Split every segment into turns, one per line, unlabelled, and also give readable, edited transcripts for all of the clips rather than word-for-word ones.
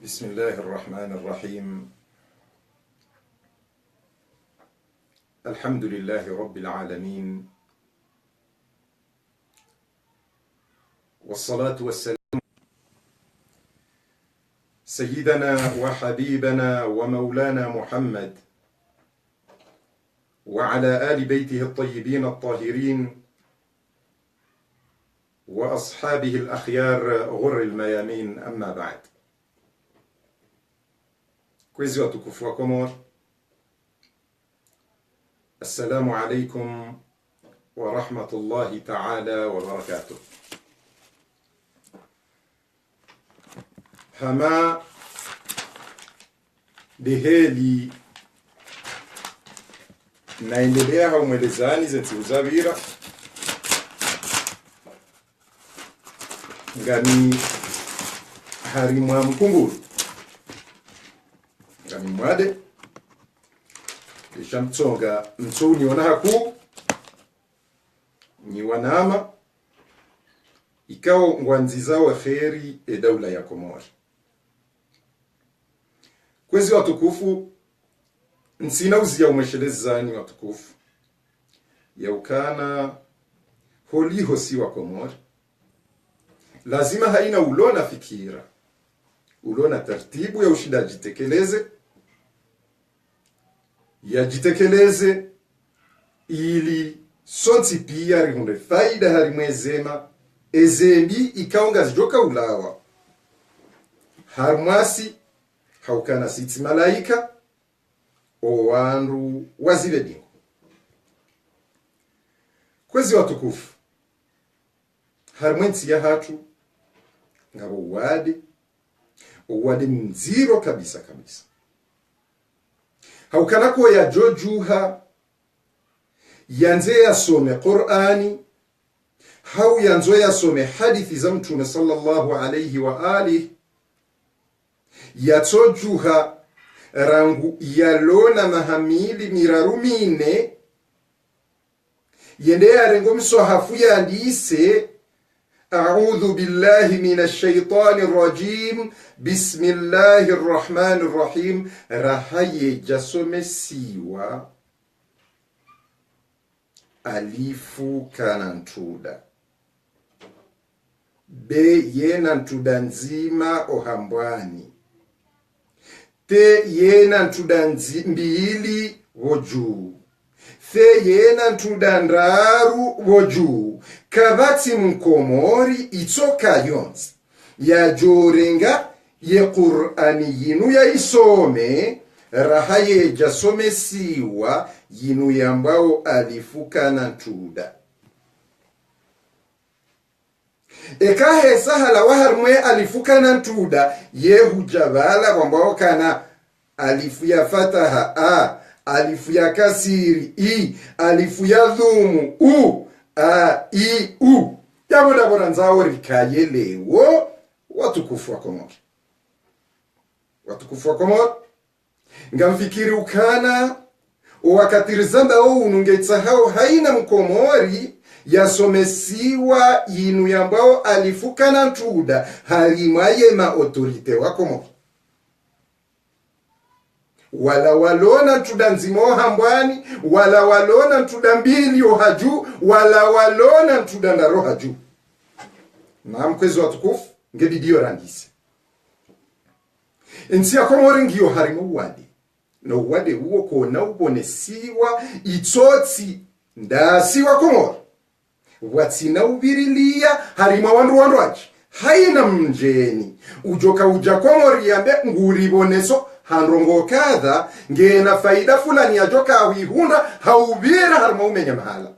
بسم الله الرحمن الرحيم. الحمد لله رب العالمين، والصلاة والسلام سيدنا وحبيبنا ومولانا محمد وعلى آل بيته الطيبين الطاهرين وأصحابه الأخيار غر الميامين. أما بعد. Kwezi watukufu wa Komor, assalamu alaikum wa rahmatullahi ta'ala wa barakatuh. Hama beheli naendelea haumwelezani zensi uzavira ngani harimwa mkunguru ngami mwade lisha mtsonga mtsuni wana haku ni wanama ikao ngwanziza wa kheri e daula ya Komori. Kwezi watukufu nsina uzia umeshelezani watukufu ya ukana holiho si wa Komori lazima haina ulona fikira ulona tartibu ya ushida jitekeleze yajitekeleze ili sonti pia rihunde faida harimwezema ezembi ikaonga zijoka ulawa harumasi haukana siti malaika o wandu wazile dingo. Kwezi watukufu harumwensi ya hatu ngabo uwade mziro kabisa kabisa. Haukanako ya jojuha yanze yasome Qur'ani hau yanzo yasome hadithi za Mtume sallallahu alayhi wa alihi yatojuha rangu yalona mahamili mirarumine yende yarengo msohafu yandise أعوذ بالله من الشيطان الرجيم بسم الله الرحمن الرحيم رحي جسم سيوا ألف كانانتودا ب ينانتودا نزيما أهمبواني ت ينانتودا نزيمبيلي وجو fe yena ntudandaru woju kabati mkomori itoka yonzi ya jorenga ye Qur'ani yinu ya isome rahaye jasome siwa yinu yambao alifuka na ntuda ekahe sahala waharmwe alifuka na ntuda yehu jabala wambao kana alifu ya fataha a alifu ya kasiri i alifu ya dhumu u a i u yaboda bora nzao rikaye lewo watukufu wa Komori. Watukufu wa Komori ngamfikiri ukana wakatirizamba o unungetsa hao haina mkomori yasomesiwa yinu yambao alifukana ntuda halimaye ma autorite wa Komori wala walona ntuda nzimo hambwani wala walona ntuda mbili ohaju wala walona ntuda ndaro haju. Na mkwezi watukufu ngebidio randisi nsi ya Komori ngiyo harimo wade na wade uwo kona ubonesiwa itotsi ndasiwa Komori watsina ubirilia harimo wandu wachi haina mjeni ujoka uja Komori yambe nguriboneso handrongo kadha ngena faida fulani ya joka awihunda haubira harma umenya mahala.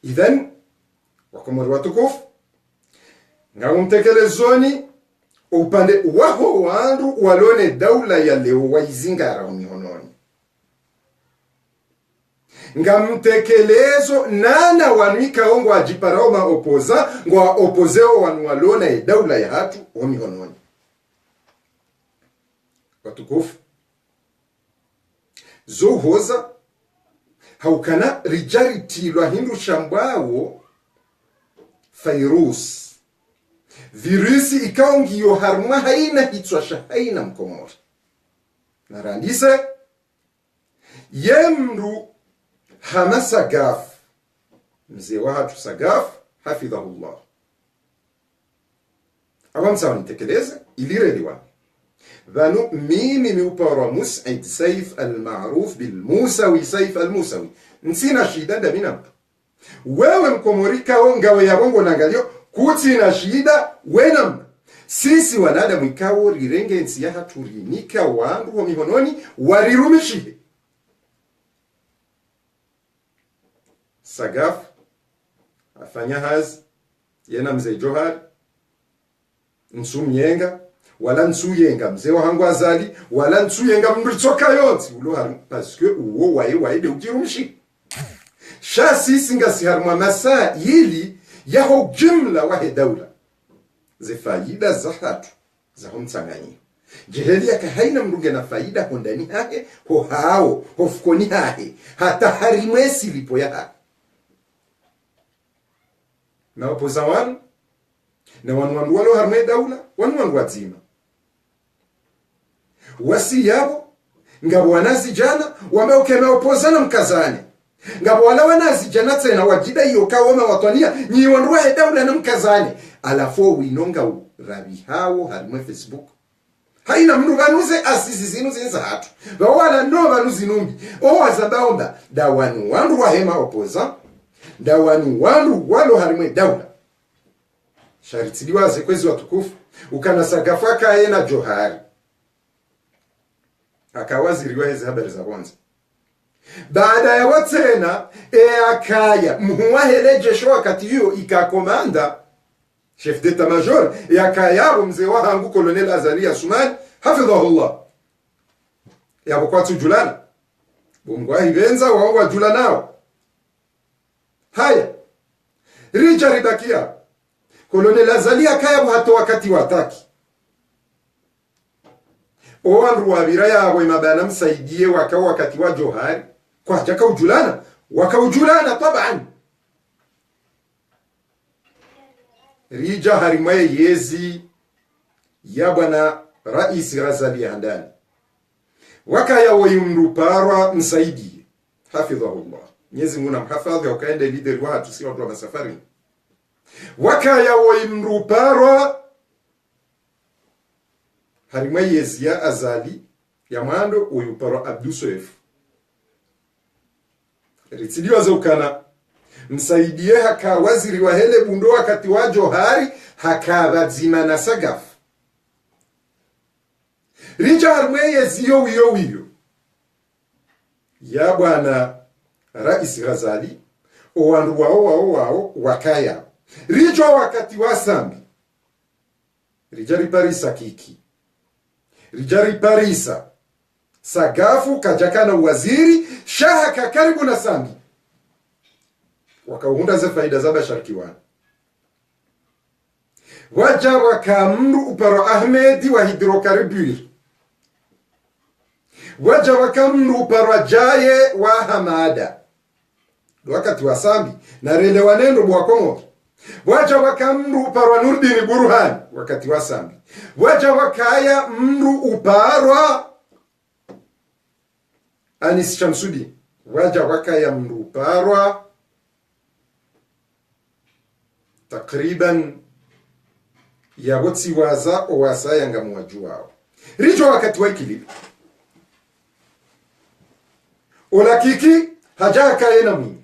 Idhan wakomori watukufu ngaumtekelezoni upande waho wandu walone daula ya leo waizingara umihononi ngamtekelezo nana wanuika ongo ajiparaoma opoza ngwa opozeo wanualone daula ya hatu umihononi. Watukufu zohoza haukana rijari tilwa hindu shambawo Fairuz virusi ikaongiyo harumwa haina hitswasha haina mkomori narandise yemru hama Sagaf mzee wa hatu Sagaf hafidhahullah awamsa wanitekeleze ilireliwa vanu mimi miupara Mus'id Saif al-Ma'ruf bil-Musawi Saif al-Musawi nsina shida ndamina mtu wewe mkomorika ngawe ya bongo nangalio kuti na shida wena sisi wanadamu ikawo rirenge nsi ya haturinika wandu wa mihononi warirumishihe Sagaf afanya hazi yena mzee Johar nsumyenga wala nsuyenga mzee wa hangu azali wala nsuyenga mritsoka yonsi ulo haru parce que uwo wae de ukirumishi shasi singa siharma masa yili yaho jumla wahe daula ze faida za hatu za humtsanganyi jeheli yaka haina mrunge na faida hondani hahe ho hao hofukoni hahe hata harimwesi lipo ya hahe na wapoza wanu na wanu walo harme daula wanu wazima wasi yabo ngabo wanazi jana wameokemea opozana mkazane ngabo wala wanazi jana tena wajida hiyo kawoma watwania nyi wanruhe daula na mkazane alafo winonga rabi hao harme Facebook haina mndu banuze asisi zinu zinza hatu wala no banuzi numbi owazabaomba dawanu wandu wahema opoza dawanu wandu walo harme daula sharitiliwa zekwezi watukufu ukana Sagafaka yena Johari akawaziriwa hizi habari za kwanza baada ya watena akaya muwahele jesho wakati hiyo ikakomanda chef d'état major akaya mzee wa hangu Colonel Azali Asumani hafidhahullah yabo kwa tujulana bungwa hibenza wa julanao haya rija ribakia Colonel Azali akaya hato wakati wataki owandu wabira yabo imabana msaidie wakawa wakati wa Johari kwa jaka ujulana wakaujulana taban rija harimaye yezi ya bwana rais Razali Handani wakaya wayumruparwa msaidie hafidhahullah Mwenyezi Mungu amhifadhi ukaende leader wa hatu si watu wa safari wakaya wayumruparwa harimwe yezi ya Azali ya mwando uyuparo Abdou Soef ritiliwa zaukana msaidie haka waziri wa hele bundo wakati wa Johari haka bazima na Sagaf rija harimwe yezi yo ya bwana rais Razali owandu wao wakaya rijo wakati wa Sambi rijari Parisa kiki rijari Parisa Sagafu kajakana waziri shaha karibu na Sambi wakauhunda za faida za basharkiwana waja wakamru uparo Ahmedi wa hidrokariburi waja wakamru uparo Jaye wa Hamada wakati wa Sambi na rele wanendo bwakomo waja wakamru uparo Nurdin Burhan wakati wa Sambi waja wakaya mru uparwa Anis Shamsudi waja wakaya mru uparwa takriban ya wotsi waza owasa yanga mwajuwao rijo wakati wa Ikilibi olakiki hajaka yena mwini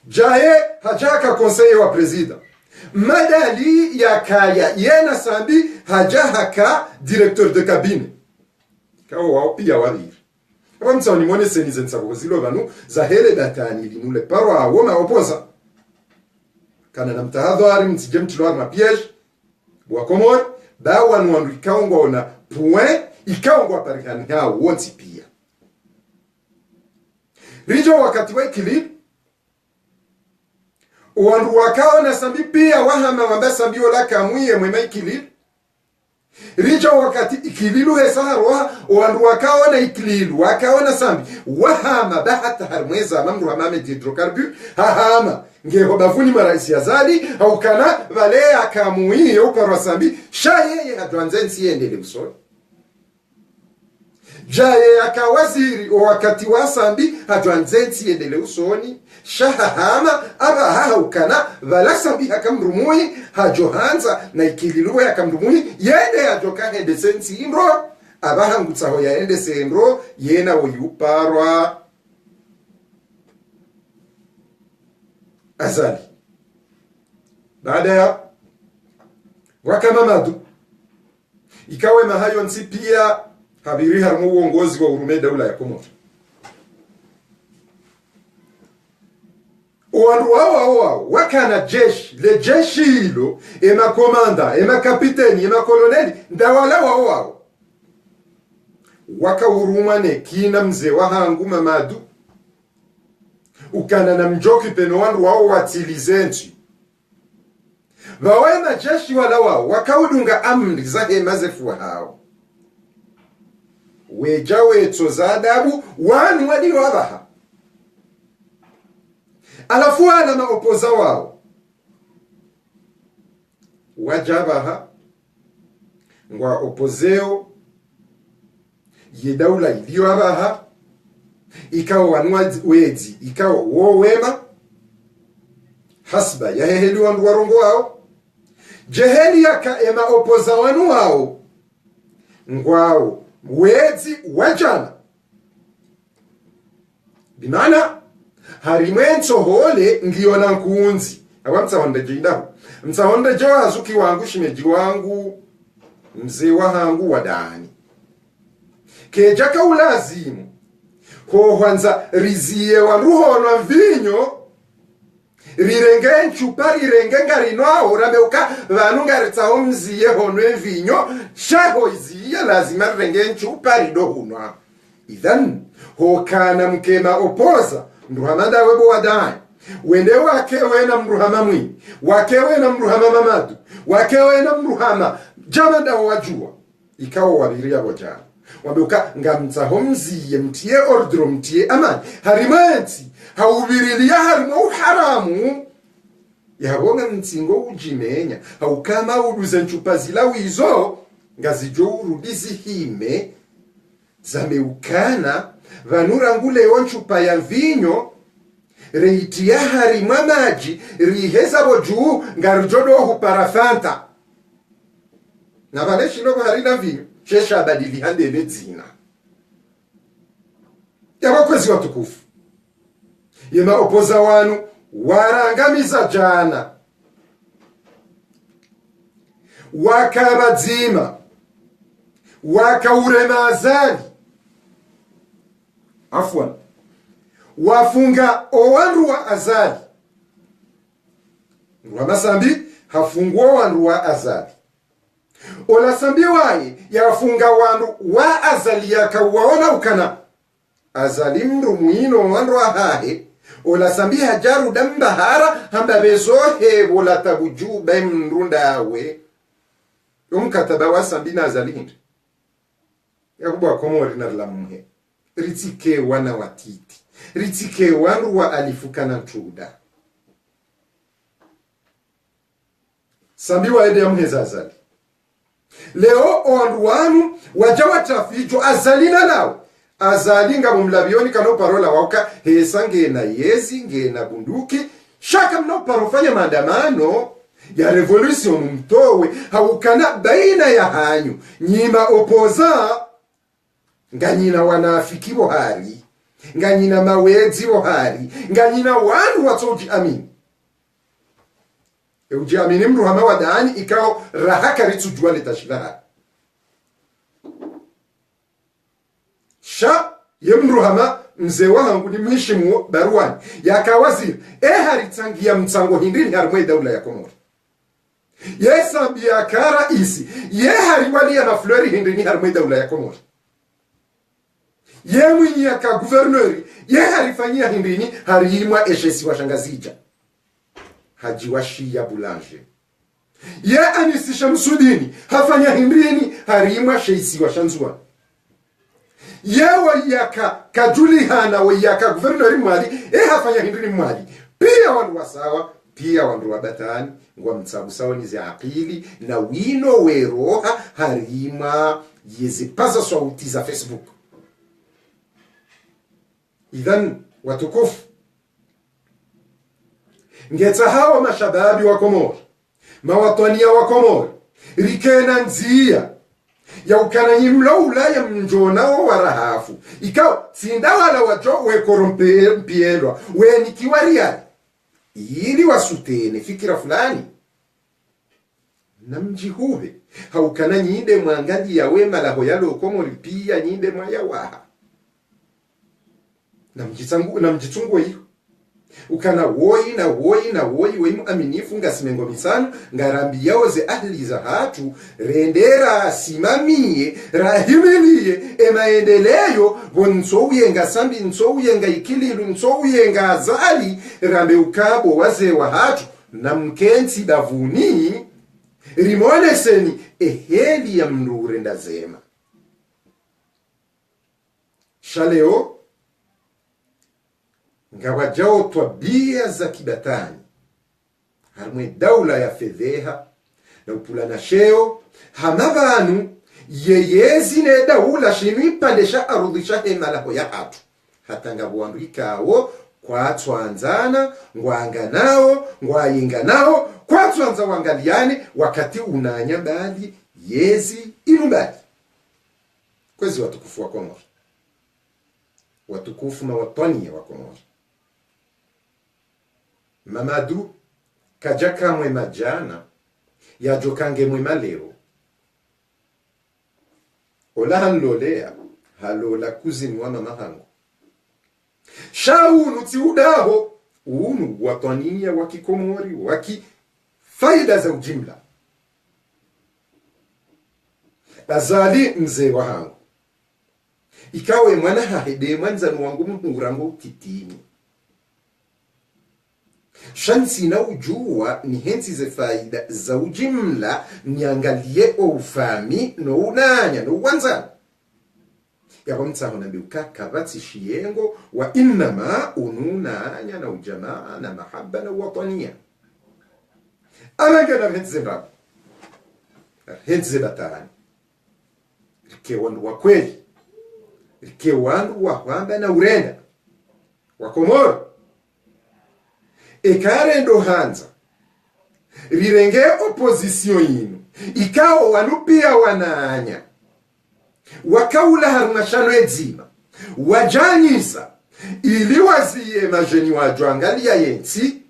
Jaye hajaka conseiller wa president madali ya kaya yena Sambi hajaka directeur de cabine kawo wao pia wabiri abamtsa ni mone senize nsabo zilo banu za hele datani linule parwa woma opoza kana na mtahadhari mtije mtilo na piège bwa komor bawa nwandu ikaongo na point ikaongo aparikani hao wonti pia rijo wakati wa Ikilibi wandu wakao na Sambi pia wahama wamba Sambi ola kamwiye mwema Ikilibi richa wakati ikililu hesaharwa wandu wakaona ikililu wakaona sambi wahama bahata harmweza mamru hamame hidrokarbu hahama ngeho bafuni maraisi yazali au kana vale akamuie uparwa sambi shaye hadwanzensi yendele usoni jaye akawaziri wakati wa sambi hadwanzensi yendele usoni shahahama aba haukana vala sambi hakamrumui hajohanza na ikililuwe hakamrumui yende hajoka hende sensi indro aba hangutsaho yaende sendro yena woyuparwa azali. Baada ya wakamamadu ikawe mahayo nsi pia habiri harmu uongozi wa urume daula ya Komoro. Wandu wao wakana jeshi le jeshi hilo ema komanda ema kapiteni ema koloneli ndawala wao waka urumane kina mzee wa hangu mamadu ukana na mjoki peno wandu wao watilizenchi wawe na jeshi wala wao wakaudunga amri za hemazefu hao weja weto za adabu wanu wadi wabaha alafu wana maopoza wao wajabaha ngwa opozeo yedaula iliyo wabaha ikawa wanwa wedi ikawa wo wema hasba ya heheli wandu warongo wao jeheli yaka ema opoza wanu wao ngwao wedi wajana bimana harimwenso hole ngiona nkunzi awa mtsahonde jindahu mtsahonde jo azuki wangu shimeji wangu mzee wa hangu wadani kejaka ulazimu hohwanza riziye wanruhono mvinyo rirenge nchupa rirenge ngarinwao rameuka vanu ngaritsaho mziye hono mvinyo shaho iziye lazima rirenge nchupa ridohunwa idhan hokana mkema opoza mruhamada webo wadai wende wakewe na mruhama mwini wakewe na mruhama mamadu wakewe na mruhama jamanda wajua ikawa wabiria wajana wameuka ngamtsaho mziye mtie ordro mtie amani harimanti haubirilia harimo haramu yabonga mtsingo ujimenya haukama uduze nchupa zila wizo ngazijo urudizi hime zameukana vanurangule nchupa ya vinyo reitia harima maji riheza boju ngarujodo huparafanta na vale shinogo harina vinyo shesha badili hande medzina yabakwezi watukufu yema opoza wanu warangamiza jana wakabadzima wakaurema azali afwan wafunga owandu wa azali Rwamasambi hafungua wandu wa azali ola sambi wae yafunga wandu wa azali yakawaona ukana azali mru mwino wandu wa hahe ola sambi hajaru dambahara hamba bezohe wola tabujuba mrundawe umkataba wa sambi na azali hindi yakubuwa komori na lamuhe ritike wana watiti ritike wandu wa alifukana mchuda sambi wa ede ya mheza azali leo wandu wanu wajawa tafijo azalina lao azalinga mumlabioni kano parola wauka hesa ngena yezi ngena bunduki shaka mno parofanya maandamano ya revolution mtowe haukana baina ya hanyu nyima opoza nganyina wanafiki bohari nganyina mawezi bohari nganyina wanu watoji amini uji amini mruhama wadani ikao rahaka ritsu juwale tashilaha sha yemruhama mzee wangu ni mwishimu baruani yakawaziri haritsangia mtsango hindini harimwe daula ya Komoro yesa biakara isi harimwali ya maflori hindini harimwe daula ya Komoro mwinyi yaka guvernori harifanyia hindini harimwa eshesi wa shangazija haji wa Shia Boulanger ya Anisi Shamsudini hafanya hindrini harimwa sheisi wa shanzuani ya wayaka kajulihana wayaka guvernori mwali hafanya hindrini mwali pia wandu wasawa pia wandu wabatani ngwa mtsabu sawa ni za akili na wino weroha harima yezipaza sauti za Facebook. Idhan watukufu ngeta hawa mashababi wa Komoro mawatania wa Komoro rikena nzia ya ukananyi mlaula ya mjonao warahafu ikao sindawala wajo we korompe mpielwa we nikiwariani ili wasutene fikira fulani na mjihuhe haukana nyinde mwangaji ya wema la hoyalo Komoro pia nyinde mwaya waha na mjitungu hiyo ukana woi wemu aminifu nga simengo misano ngarambi yao ze ahli za hatu rendera simamie rahimilie emaendeleyo nsouye nga sambi nsouye nga ikililu nsouye nga azali rambe ukabo waze wa hatu na mkensi davuni rimoneseni eheli ya mnure ndazema shaleo ngawajao twabia za kibatani harimwe daula ya fedheha na upulana sheo hamabanu yeyezi ne daula shini pandesha arudhisha hemalaho ya hatu hata ngabuandu ikawo kwa twanzana ngwanga nao ngwayinga nao kwa twanza wangaliane wakati unanya bali yezi inumbali kwezi watukufu wa Komoro watukufu na watania wa Komoro Mamadu kajaka mwema jana ya jokange mwema leo ola hanlolea halola kuzini wa mama hangu shaunu tiudaho unu watania waki Komori waki faida za ujimla azali mzee wa hangu ikawe mwana hahede mwanzanu wangu mhurango kitini shansi na ujua ni hensi ze faida za ujimla niangalie o ufami no unanya no wanzana yako mtaho na biuka kabati shiengo wa innama ununanya na ujamaa na mahabba na watania amanga na hensi ze rabu hensi ze batani rike wandu wa kweli rike wandu wa kwamba na urenda wa Komoro ekare ndo hanza rirenge opposition yinu ikao wanupia wanaanya wakaula harumashano edzima wajanyisa ili waziye majeni wajuangalia yensi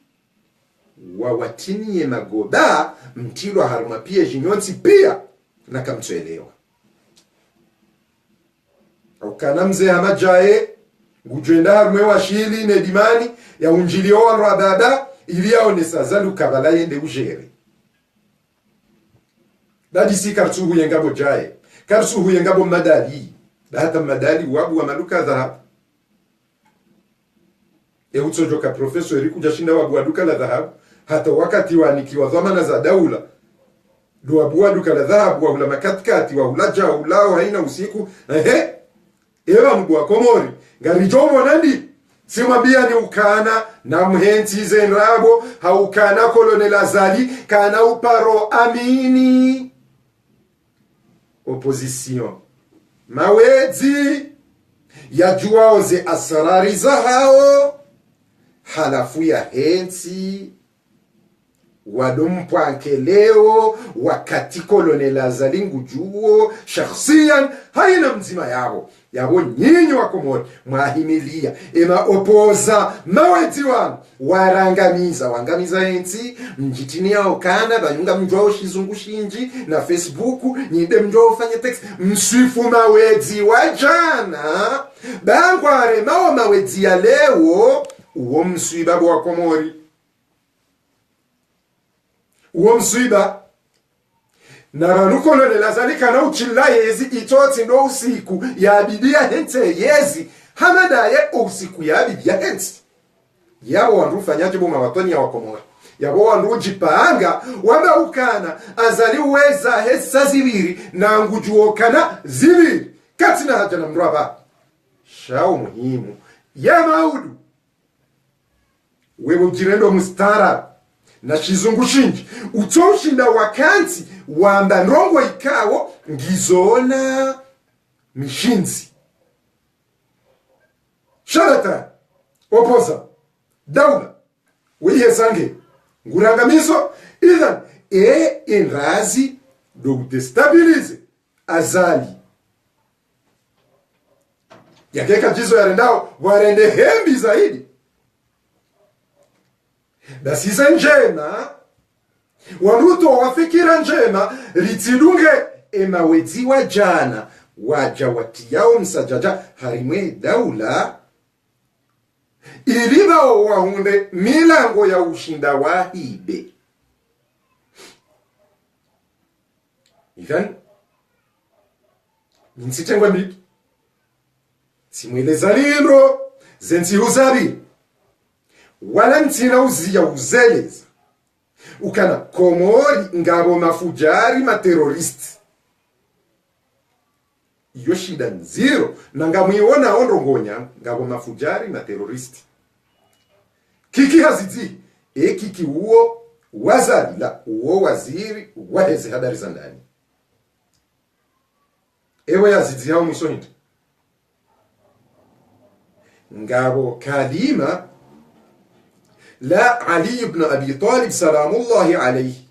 wawatiniye magoda mtilo harumapia jinyonsi pia na kamtuelewa ukana mzee hamajae ngujenda harume wa shili nedimani ya unjilio wa rabada ili yaonesa zalu kabala yende ujere dadi si karsuhu yengabo jae karsuhu yengabo madali hata madali wabu wa maluka dhahab utsojoka profesori kujashinda wabu wa duka la dhahab hata wakati wanikiwa dhamana za daula do wabu wa duka la dhahab wa ula makatkati wa ulaja ulao haina usiku ewa mgu wa Komori ngarijomo nandi simabia ni ukana na mhenzi zenrabo haukana kolonel Azali kana uparo amini opposition mawezi ya juao ze asrari za hao halafu ya hensi wadompwanke leo wakati kolonel Azali ngujuo shakhsiyan haina mzima yabo nyinyi wa Komori mwahimilia ema opoza maweti wangamiza hensi mjitini yao kana banyunga mjwao shizungu shinji na Facebook nyinde mjwao fanye text msifu maweti wa jana bangware maweti ya leo uwo mswiba wa Komori uwo mswiba na ranukolonel Azali kana uchila yezi itoti ndo usiku ya bidia hente yezi hamada ye usiku ya bidia hente yao wanrufa nyajibu mawatoni ya wa Komori yabo wandu ujipanga wamba ukana azali weza hesa zibiri na ngujuokana zibiri katina haja na mraba shao muhimu ya maudu wewe ujirendo mustara na shizungu shinji utoshinda wakanti wamba nrongo ikawo ngizona mishinzi sharata opoza daula wiye sange ngurangamizo idhan inrazi do destabilize azali yakeka jizo yarendao warende hembi zaidi na sisa njema wanuto wafikira njema ritidunge emawetiwa jana waja watiyao msajaja harimwe daula iliba wahunde milango ya ushinda wahibe. Idhan minsitengwa mbitu simweleza lindro zensi uzabi wala ntina uzia uzeleza ukana komori ngabo mafujari materoristi iyo shida nziro na ngamuiona ondongonya ngabo mafujari materoristi kiki hazidi kiki uo wazari la uo waziri waheze habari za ndani ewe yazidi hao mwiso hindu ngabo kalima la Ali ibn Abi Talib salamullahi alayhi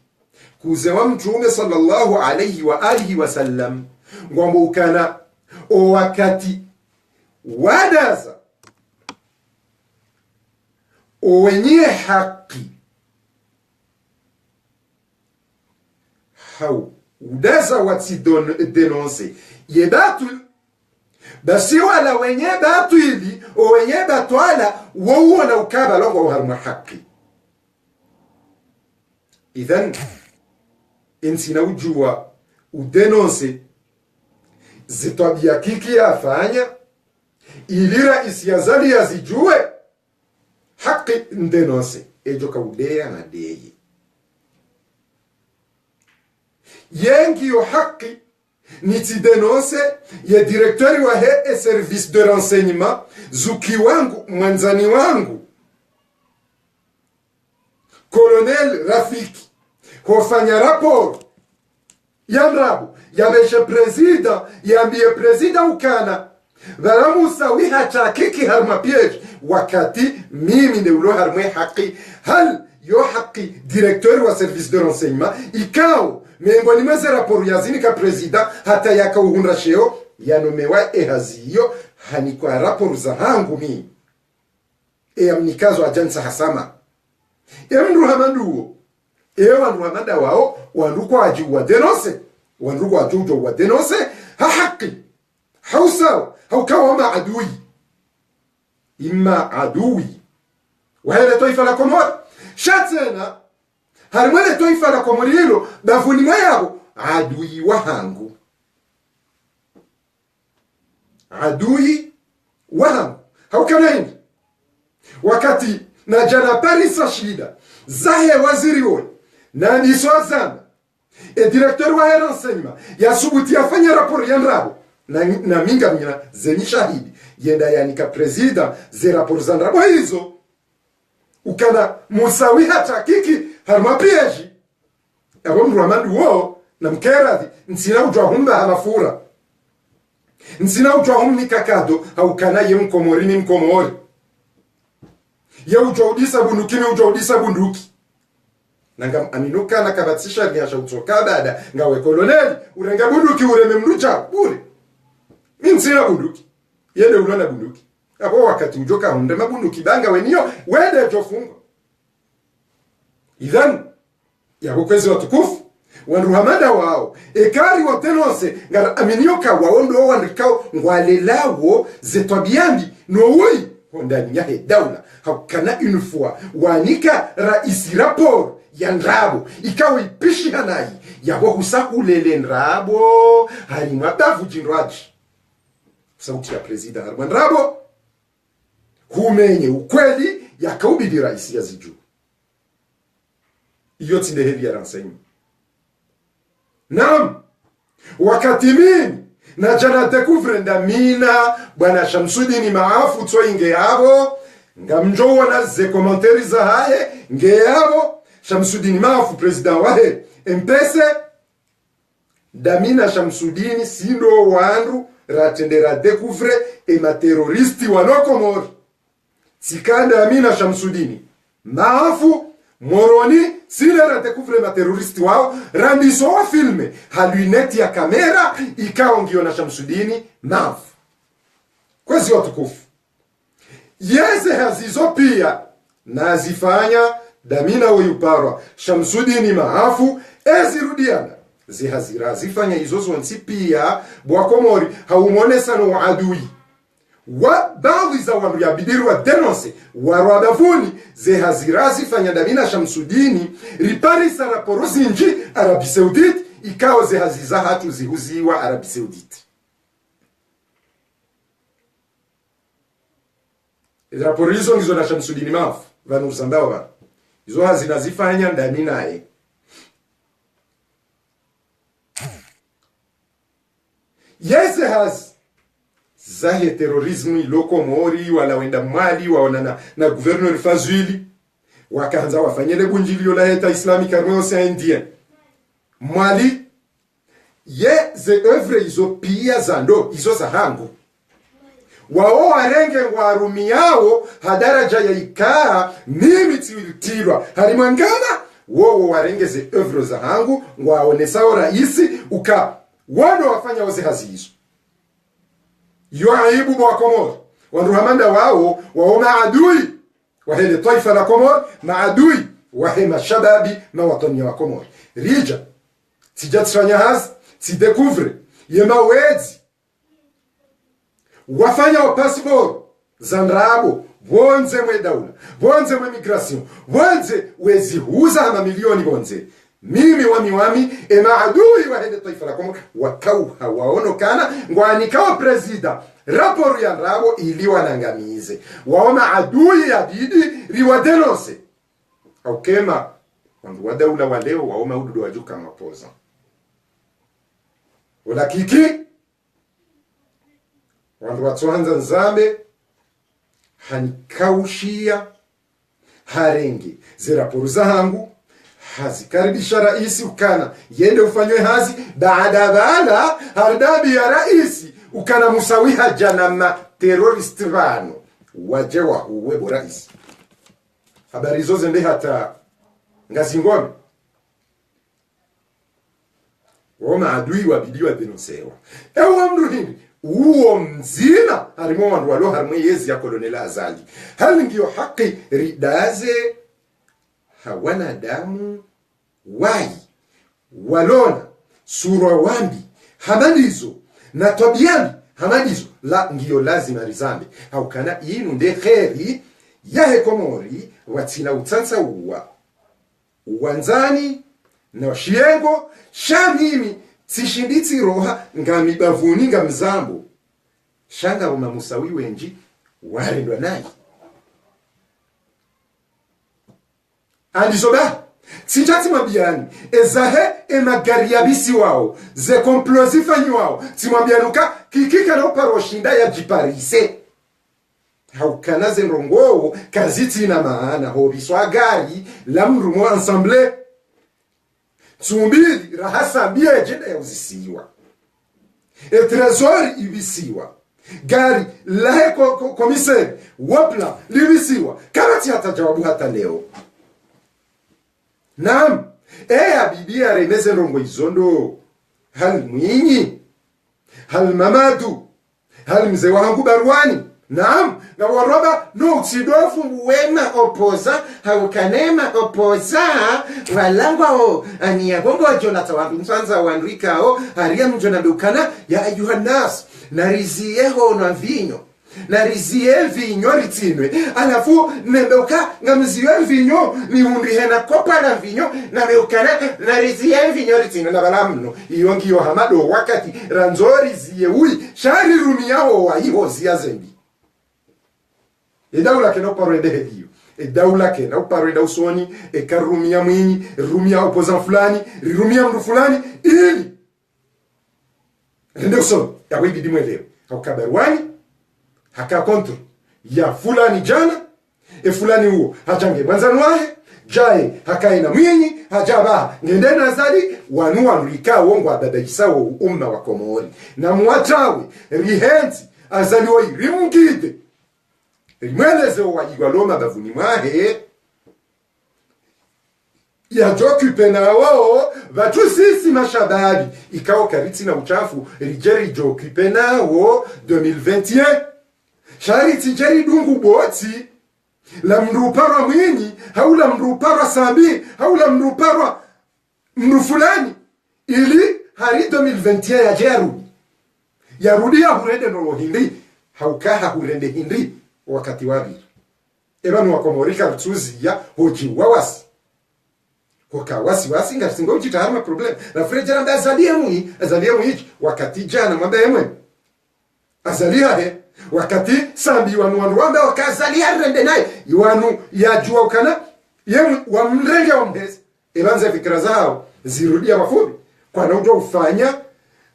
kuzewa mtume sallallahu alayhi wa alihi wa sallam ngombo ukana o wakati wadaza o wenye haki hau udaza wati denonse yebatu basi wala wenye batu ili o wenye batwala wowo na ukaba longo uharmu haki idhan insina ujua udenonse zitwabia kiki afanya ili raisi ya zali ya zijue haki ndenonse ejo kaudea na deye yengi yo haki niti denonse ya direktori wa he service de renseignement zuki wangu mwanzani wangu Colonel Rafiki hofanya rapor ya mrabu ya beshe prezida ya mbie prezida ukana varamusa wiha chakiki harma pieji wakati mimi ne ulo harmwe haki hal yo haki direktori wa service de renseignement ikao miongoni mweze raporo ya zini ka prezida hata yaka uhunra sheo yanomewa ehaziyo hanikwa raporo za hangu mi amnikazo ajansa hasama mndu hamanduo wandu hamanda wao wandu kwa ajiu wa denose wandu kwa ajiu wa denose haki hausawa haukawa ma adui ima adui wahele toifa la komori shatena harimwele toifa la komori hilo bafuni mwayabo adui wahangu adui wahangu haukana hindi wakati na jana parisa shida zahe waziri wole na niso azana direktori wa he renseignement ya subuti afanya raporo ya nrabo na minga mina zenyi shahidi yenda yanika prezida ze raporo za nrabo hizo ukana musawi hata kiki harma pieji abo mruamandu wo na mkeradhi nsina ujwa humba halafura nsina ujwa humni kakado haukana ye mkomorini mkomori ya ujwa udisa bundukini ujwa udisa bunduki nanga aminuka na kabatisha nyasha utoka dada ngawe koloneli urenga bunduki ureme mrucha bure nsina bunduki yende ulona bunduki hapo wakati ujoka hunde mabunduki banga wenio wende jofungo idhan yabo kwezi watukufu wanruhamada wao ekari watenose ngara aminioka waondo wandikao ngwalelawo zetwabiambi nowoi hondani yahe daula hakana une fois wanika raisi rapport ya nrabo ikawa ipishi hanai yabo husahulele nrabo harimwa bavu jinraji sauti ya prezida harima nrabo humenye ukweli yakaubidi raisi ya ziju iyo tindeheli ya ransaimi. Naam, wakati mimi na jana dekuvre ndamina bwana Shamsudini maafu tso inge yabo ngamjowa na ze komanteri za haye nge yabo Shamsudini maafu president wahe mpese damina Shamsudini sindo wandu ratendera dekuvre ema teroristi wanokomori tikanda amina Shamsudini maafu moroni sile dekuvre ma teroristi wao randiso wa filme haluneti ya kamera ikaongio na Shamsudini maafu kwezi watukufu yeze hazizo pia nazifanya damina uyuparwa Shamsudini maafu ezirudiana zihazira zifanya hizo zonsi pia bwakomori haumone sana wa adui wa baadhi za wandu ya bidiru wa denonse warwadavuni zihazira zifanya damina Shamsudini ripari sana porosi nji Arabi Saudit ikao zihaziza hatu zihuziwa Arabi Saudit. Raporo hizo ngizo na Shamsudini maafu vanu uzambawa hizo hazina zifanya damina yese hazi zahe terorismu iloko mori wala wenda mali waona na gouverneur Fazuli wakaanza wafanyele bunjilio la Eta Islamic Army Océan Indien Mali ye ze œuvre izo pia zando izo za hangu wao warenge warumi yao hadaraja ya ikaa mimi tilwa halimangana wao warenge ze œuvre za hangu waonesao raisi uka wano wafanya waze hazizo yuaibu mwa Komori wanuhamanda wao maadui wahele taifa la Komori maadui wahema shababi mawatoni wa Komori rija tijatsfanya hazi tidekuvre yema wedi wafanya wa passport zandrabo bonze mwe daula bonze mwe migration bonze wezi huza hama milioni bonze mimi wami maadui wa hede taifa la Komori wakau hawaono kana ngwanikawa presida raporo ya ndrabo iliwa nangamize waoma adui ya didi riwa denose au kema wandu wa daula wa leo waoma ududu wajuka mapoza wala kiki wandu watuanza nzambe hanikaushia harengi ziraporo za hangu hazikaribisha raisi ukana yende ufanywe hazi baada bala hardabi ya raisi ukana musawiha janama terrorist vano wajewa uwebo raisi habari zoze nde hata ngazingome woma adui wabidiwa denonsewa ewa mdu hindi uo mzina harimo wandu walo harimo yezi ya kolonela Azali hali ngiyo haki ridaze hawana damu wai walona sura wambi hamadizo na tabiani hamadizo la ngiyo lazima rizambe haukana inu nde kheri yahe Komori watina utansa uwanzani na washiengo shamimi tishinditi roha ngamibavuni ngamzambo shanga umamusawi wenji warendwa nayi alizoba tijati mabiani ezahe emagari yabisi wao ze komplozifanyi wao timwambianuka kikika na uparoshinda ya jiparise haukana ze nrongo kaziti na maana hobiswa gari la mrumo ensemble tumbili rahasa bia jenda ya uzisiwa trezori ibisiwa gari lahe komiseri wapla libisiwa karati hata jawabu hata leo. Naam, bibia remeze rongo izondo hal mwinyi hal mamadu hal mzee wangu Barwani. Naam, na waroba no tidofu wema opoza haukanema opoza walangwa ania bongo Jonathan wabinsanza wanrika haria mjona dukana ya ayuhanas nariziyeho na vinyo nariziye vinyo ritinwe alafu nemeuka ngamziwe vinyo niundihe na kopa na vinyo na meukana nariziye vinyo ritinwe na balamno iyo ngiyo hamado wakati ranzori ziye ui shari rumi yao wa hiho ziya zembi edaula keno parwende hiyo daula ke na uparo da usoni karumia mwinyi rumia opozan fulani rumia mtu fulani ili ndio so ya wewe bidimwe leo haukabarwani haka kontro ya fulani jana fulani huo hajange mwanzano wahe jae hakaina mwinyi hajaba ngende nazali wanu rika wongo abadajisawo umma wa Komori na mwatawe rihenzi azaliwa rimugide rimweleze wa igwaloma bavuni mwahe ya jokupe na wao vatu sisi mashababi ikao kariti na uchafu rijeri jokupe na wao 2021 shariti jeri dungu boti la mruparwa mwinyi haula mruparwa sabi haula mruparwa mrufulani ili hari 2021 ya jeru yarudi ya hurende no hindi haukaha hurende hindi wakati wabiri ebanu wakomorika tuzi ya hoji wawasi kwa wasi ngasingo ujitahama problem na frejera nda azalia mwi wakati jana mwamba yemwe azalia he wakati sambi wanu wamba wakazalia rende naye wanu yajua ukana yemwe wamrenge wamdezi ebanze fikra zao zirudia mafubi kwa naujo ufanya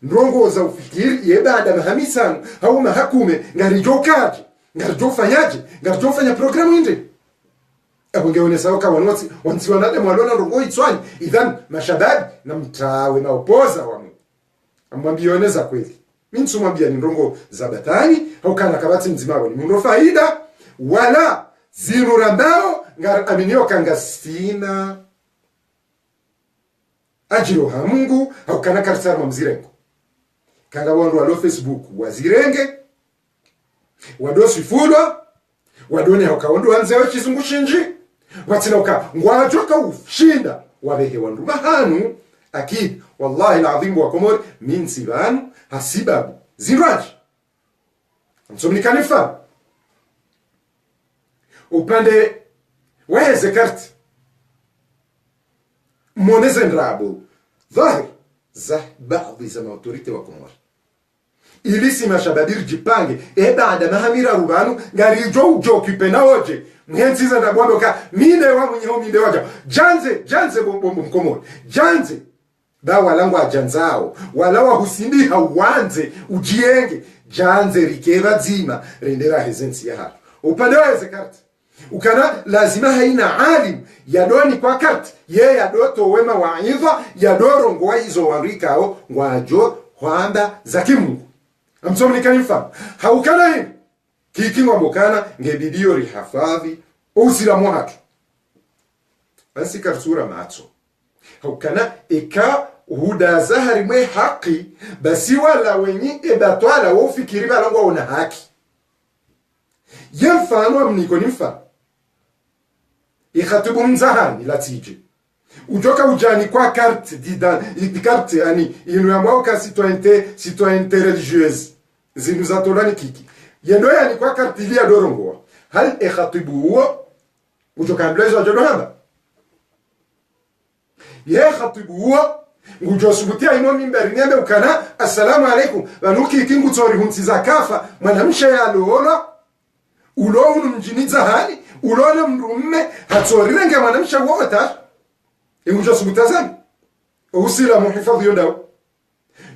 ndongo za ufikiri yebada mahamisano hau mahakume ngarijo kaji ngarijo fanyaje ngarijo fanya programu inde abungeone sawa kwa wansi wanade mwalona ndongo itswani idhan mashababi na mtawe na opoza wamu amwambioneza kweli mimi nsumwambia ni ndongo za batani au kana kabati mzima wani mundo faida wala zinurambao ngar aminio kanga sina ajiro ha Mungu au kana karsarma mzirengo kanga wandu walo Facebook wazirenge wadosi fulwa wadone haukawandu wanzewe chizungushinji watinauka ngwajoka ushinda wabehe wandu mahanu akid wallahi alazim wa Komori min sibanu hasibabu ziraji msomnikanifa upande weze karti moneze ndrabo dhahir zah baadhi za autorite wa Komori ilisi mashababir jipange baada mahamira rubanu ngari jo kipena oje mhenzi za ndabwambe ka minde wa mwenyeho minde waja janze bombo Komori janze da walangu ajanzao walawa husindi hawanze ujienge janze rikeva zima rendera hezensi ya hapo upande wa karti ukana lazima haina alim yadoni kwa karti ye yadoto wema wa idha yadoro ngwa hizo warikao ngwajo kwamba zakimu amsomi kanifa haukana hivi kikingwa mokana ngebidio rihafadhi usila mwatu basi karsura maatso haukana eka huda zahari mwe haki basi wala wenyi ebatwala wofikiri balongwa una haki yemfano amniko nimfa ikhatibu mzahani latije ujoka ujani kwa carte carte yani inu ya mwaka citoyente religieuse zinuzatolani kiki yendo yani kwa carte ilia dorongoa hal ikhatibu huo ujoka mblezo ajodohamba ye khatibu huo ngujosubutia imo mimberi nyambe ukana assalamu alaikum wanuki kingu tori hunsiza kafa mwanamsha ya loola ulounu mjiniza hali uloona mrumme hatsorirenge mwanamsha wota ngujosubuta usila muhifadhi yondao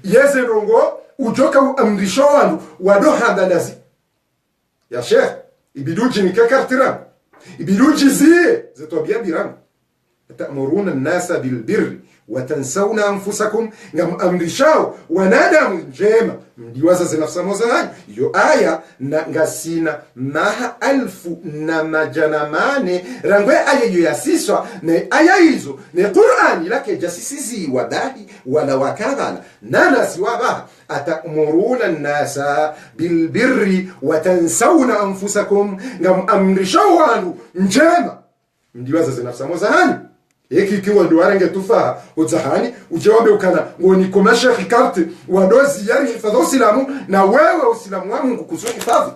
yeze rongo ujoka amrisho wandu wadohanda nazi ya sheikh ibiduji nikakartira ibiduji zie zetobia biramu ta'muruna an-nasa bil birri wa tansawna anfusakum ngam amrishao wanadamu njema mdiwaza zinafsa mozani yo aya na ngasina maha alfu na majanamane rangwe aya yo yasiswa ne aya hizo ne Qur'ani lake jasisizi wadahi wala wakadhala nana siwabaha atamuruna an-nasa bil birri wa tansawna anfusakum ngam amrishao wandu njema mdiwaza zinafsa mozani eki kiwa ndo warange tufa uzahani ujewambe ukana ngoni komasha hikarte wadozi yari hifadhi usilamu na wewe usilamu wa Mungu kusuhi hifadhi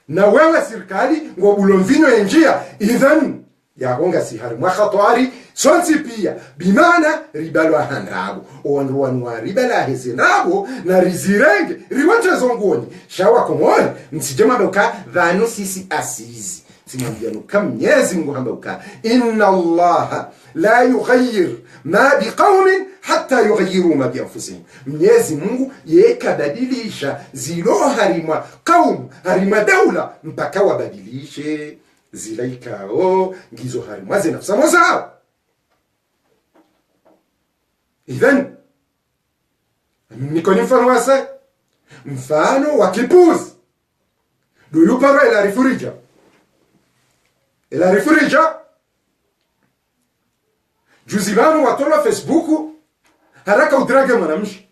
na wewe serikali ngobulomvinyo ya njia idhan ya honga sihari mwakhatwari sonsi pia bimana ribalwa handrabu onruwanwa ribala hezindrabu na rizirenge riwache zongoni shawa Komori nsijema doka dhanu sisi asizi simwambia kama Mwenyezi Mungu hamba uka inna Allaha la yughayyir ma biqaumin hatta yughayyiru ma bi anfusihim. Mwenyezi Mungu yekabadilisha zilo harimwa kaum harimwa daula mpaka wabadilishe zilaikao ngizo harimwa zinafsa zao. Idhan nikoni mfano wasa mfano wa kipuzi duyuparo ila refurija juzi vanu watola Facebook haraka udrage mwanamshi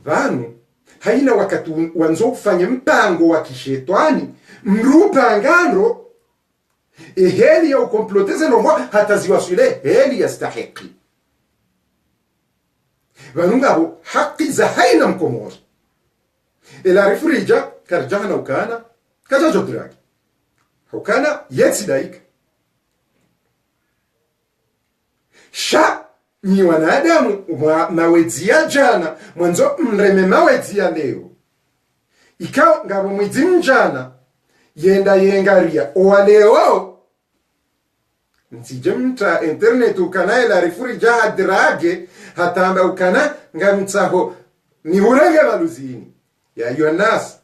vanu haina wakati wanzo kufanya mpango wa kishetani mrupangano eheli ya ukomploteze no hata ziwasule heli yastahiki vanu ngabo haki za haina mkomori ila refurija karjana ukana kaja jodragi ukana yetsidaika sha ni wanadamu mawedzia jana mwanzo mreme mawedzia leo ikao ngabo mwizi mjana yenda yengaria oaleo nsije mta internet ukana ila refuri jaha drage hatamba ukana ngamtsaho ni hurenge baluzini ya yonas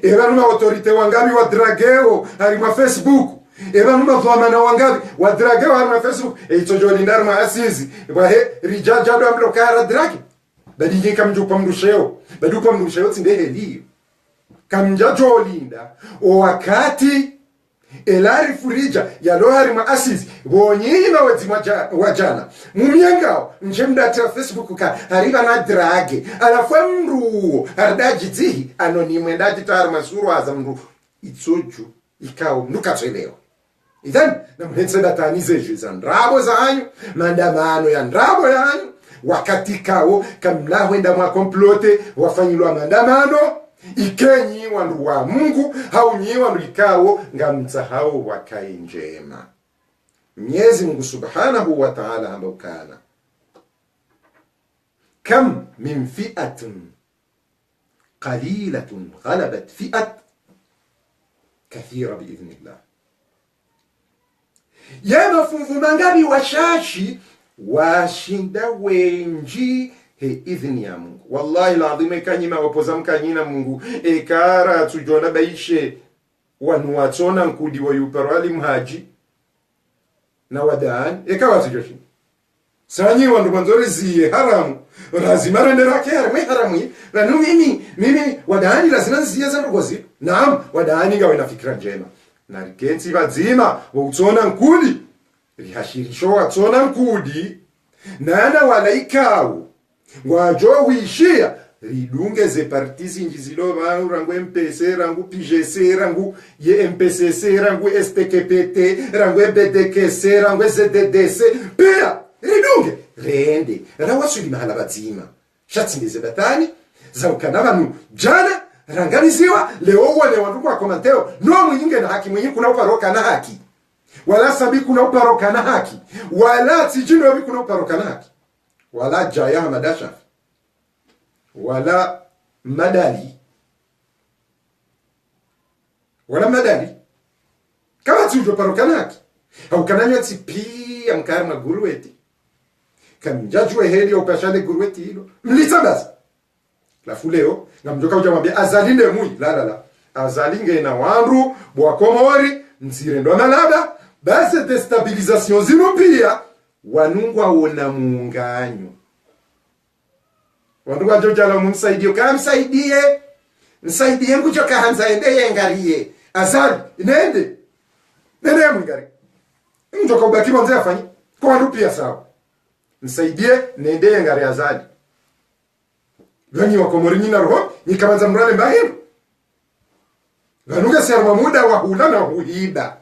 eba numa autorite wangabi wa drageo hari ma Facebook eba numa dhamana wangabi wa drageo hari ma Facebook itojo lindar ma asizi wa he rijal jado amlo kara dragi badinge kamjo pamdusheo badu pamdusheo tsinde heli kamja jolinda o wakati elari furija ya lohari ma asizi bonyi ma wajana mumyangao njemda ta Facebook ka hariba na drage alafa mru ardaji zihi anonimwe ndaji tar masuru azamru itsoju ikao mnukatwelewa idhan na mhense datanize jizan rabo zanyu mandamano ya ndrabo yanyu wakati kao kamla wenda mwa komplote wafanyilwa mandamano ikenyi wandu wa Mungu hau nyi wandu ikao ngamtsahau wakai njema. Mwenyezi Mungu subhanahu wa ta'ala hamba ukana kam min fi'atin qalilatun ghalabat fi'at kathira biidhnillah. Ya mafungu mangabi washashi washinda wenji he idhni ya Mungu. Wallahi alazim kanyima wapoza mkanyina Mungu ekara tujona baishe wanuatona nkudi wa yuparali mhaji na wadaan ekawa tujoshi sanyi wandu manzori ziye haramu lazima rendera ke haramu ranu mimi wadaani lazima ziye za ngozi naam wadaani gawe na fikra njema na rikenzi bazima wautona nkudi rihashirisho watona nkudi nana walaikao ngwajo wishia ridunge ze partisi njizilo bangu rangu MPC rangu PGC rangu ye MPCC rangu STKPT rangu BDKC rangu ZDDC pia ridunge rende rawasuli mahala bazima shatsindize batani za ukanabanu jana ranganiziwa leo wale wandu kwa komanteo no mwinge na haki mwenye kuna uparoka na haki wala sabi kuna uparoka na haki wala tijino wabi kuna uparoka na haki wala jaya madasha wala madali kama tujo parokanaki au kananya tipi amkarma gurueti kamjajwe heli opashale gurueti hilo mlitambaza la fuleo ngamjoka ujamwambia azaline mui la azalinge na wandu bwakomori nzirendo malaba base destabilisation zino pia wanungwa wona muunganyo wandu wajojala mumsaidio kama msaidie ngujoka hanza ende yengarie azali nende mwingari njoka ubaki mwanze afanyi kwa wandu pia sawa msaidie nende yengarie azali Gani wakomori nina roho nikamanza mrale mbahiru ganuga siyarwa muda wa hula na huhida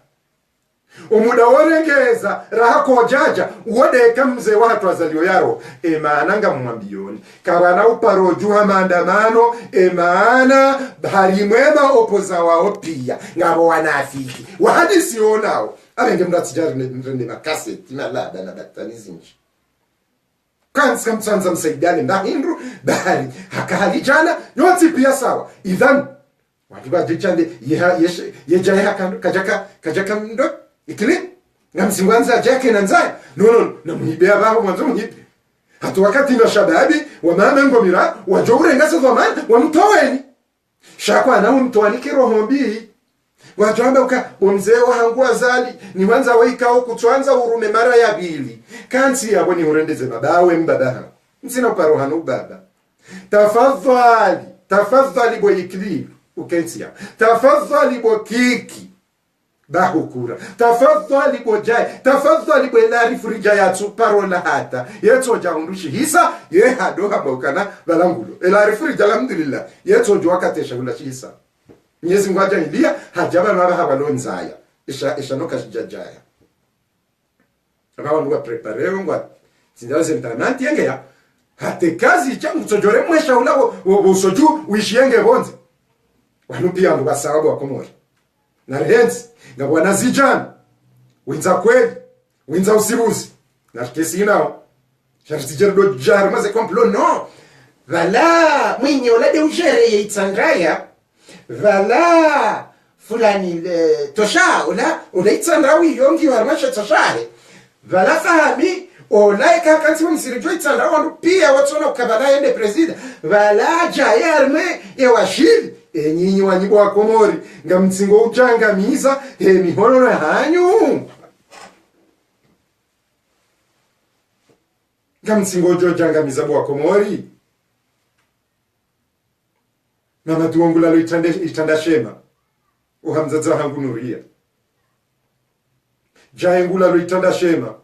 umuda warengeza rahako jaja uwode kamze watu wazalio yaro emaananga mwambioni kabana uparo juha maandamano emaana harimwema opoza wao pia ngabo wanafiki wahadisi onao abenge mdatijari nrende makaseti na lada na daktanizinji kanska mtsanza msaidani ndahindru bahari hakahali jana yoti pia sawa idhan watu wajichande yeja kajaka ndo ikili na msingwanza jake na nzaya no na mhibea babo mwanzo mhibe hata wakati na shababi wa mama ngomira wajore ngasa za mama wamtoweni shakwa na mtoanike roho mbii wajamba uka umzee wa hangu azali ni wanza waika huku tuanza urume mara ya pili kansi yabo ni urendeze babawe mbaba msina uparohanu baba tafadhali bo ikili ukensia tafadhali bo kiki bahukura tafadhali bo jai tafadhali bo elari furija yatsu parola hata yetso jaundushi hisa ye hadoha bokana balangulo elari furija alhamdulillah yetso jo wakatesha ula hisa Mwenyezi Mungu ajalia hajaba mara habalonzaya isha noka jajaya abawa ngwa prepare ngwa sindaze mtananti yengea hate kazi changu tojore mwesha ulabo usoju uishienge bonze wanupia ndo basababu wakomori na rehenzi ngabwa nazijan winza kweli winza usibuzi na kesi inao sharti do jar maze komplo no vala mwenye olade ujere yitsandraya vala fulani tosha ola itsandrawi yongi warmasha toshare vala fahami olaika kanti msirijo itsandra wandu pia watsona ukabala yende president vala jayarme ewashili enyinyi wanyibo wa Komori nga mtsingo ujanga miza mihono na hanyu nga mtsingo ujanga miza wa Komori mama tuongula lo itanda shema uhamzaza hangu nuria jaengula lo itanda shema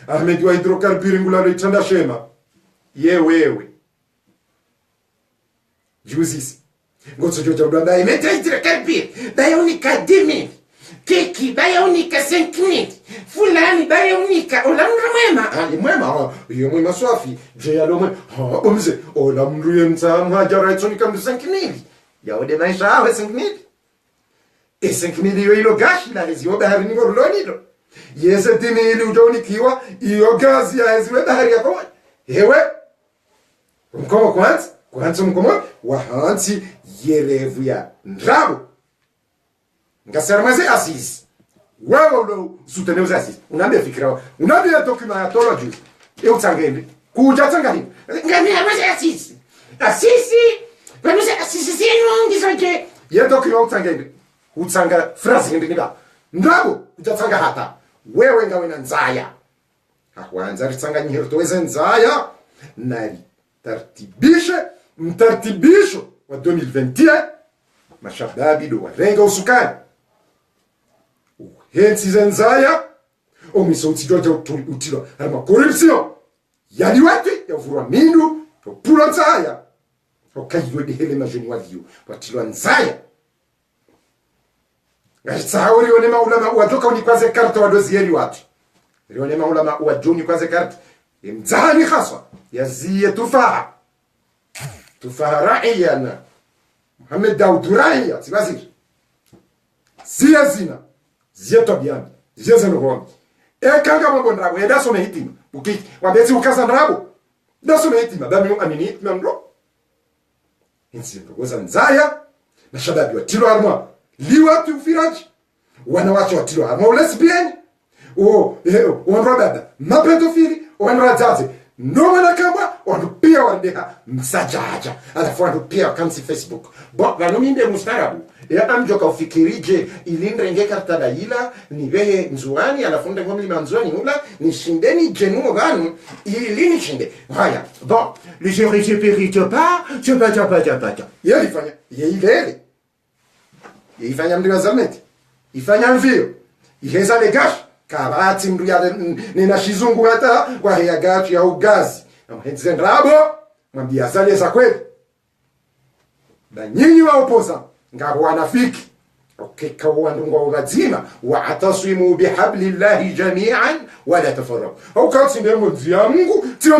Ahmed wa hidrokarburi ngula lo itanda shema wewe Juzis. Ngotso jojo blanda imeta hidrokarburi bayonika 10,000 keki bayonika 5,000 fulani bayonika olamra mwema ali mwema yo mwema swafi je yalo mwema omze olamru yemta hajara itonika 5,000 yaode maisha awe 5,000 e 5,000 yo ilo gashi na lezio bahari ni gorlonido yese 10,000 ujonikiwa iyo gazi ya ezwe bahari ya kwa hewe mkomo kwanza mkomo wahansi yerevu ya ndrabo ngasarmaze assis wewe ulo soutenez assis unaambia fikira unaambia documentology eutsangende kuja tsangani ngani amaze assis wewe assis sino ngizoje ye document tsangende utsanga phrase ngende niba ndrabo utatsanga hata wewe ngawe na nzaya akwanza ritsanga nyiro toweze nzaya nari mtartibisho wa 2021 mashababi do warenga usukani hensi zenzaya omisauti joja utilo alma corruption yani watu ya vurwa mindu to pula nzaya okayiwe de hele majoni waliyo watilo nzaya ngasahuri one maulama watoka unikwaze karta wadozi yeli watu lione maulama wajoni kwaze karta imzani khaswa yaziye tufaha ra'iyana Muhammad Daud ra'iyya sibazir zina zieto biani zieze no kanga mambo ndrabo edaso na hitima wabezi ukaza ndrabo daso na hitima bami amini hitima ndo insi ngoza nzaya na shababi watilo armwa liwati ufiraji wanawake watilo armwa lesbian wanwa baba mapedofili wanwa zaze ndo wana kama wandu pia wandeha msajaja alafu wandu pia wakamsi Facebook vanominde mustarabu ya amjoka ufikirije ilindre nge kartada ila nivehe nzuani alafu nde ngomili manzuani ula nishindeni jenuo ganu ilini shinde haya le jury je périte pas yelifanya yeilele yeifanya mdiwa zameti ifanya mvio iheza legash kabati mdu ya nina shizungu hata kwa hea gachi ya ugazi na mhenzi ndrabo mwambia zale za kweli na nyinyi wa opoza ngabo wanafiki okeka wanungo wazima wa atasimu bihablillahi jami'an wala tafarraqu au kazi ndio mzia Mungu tio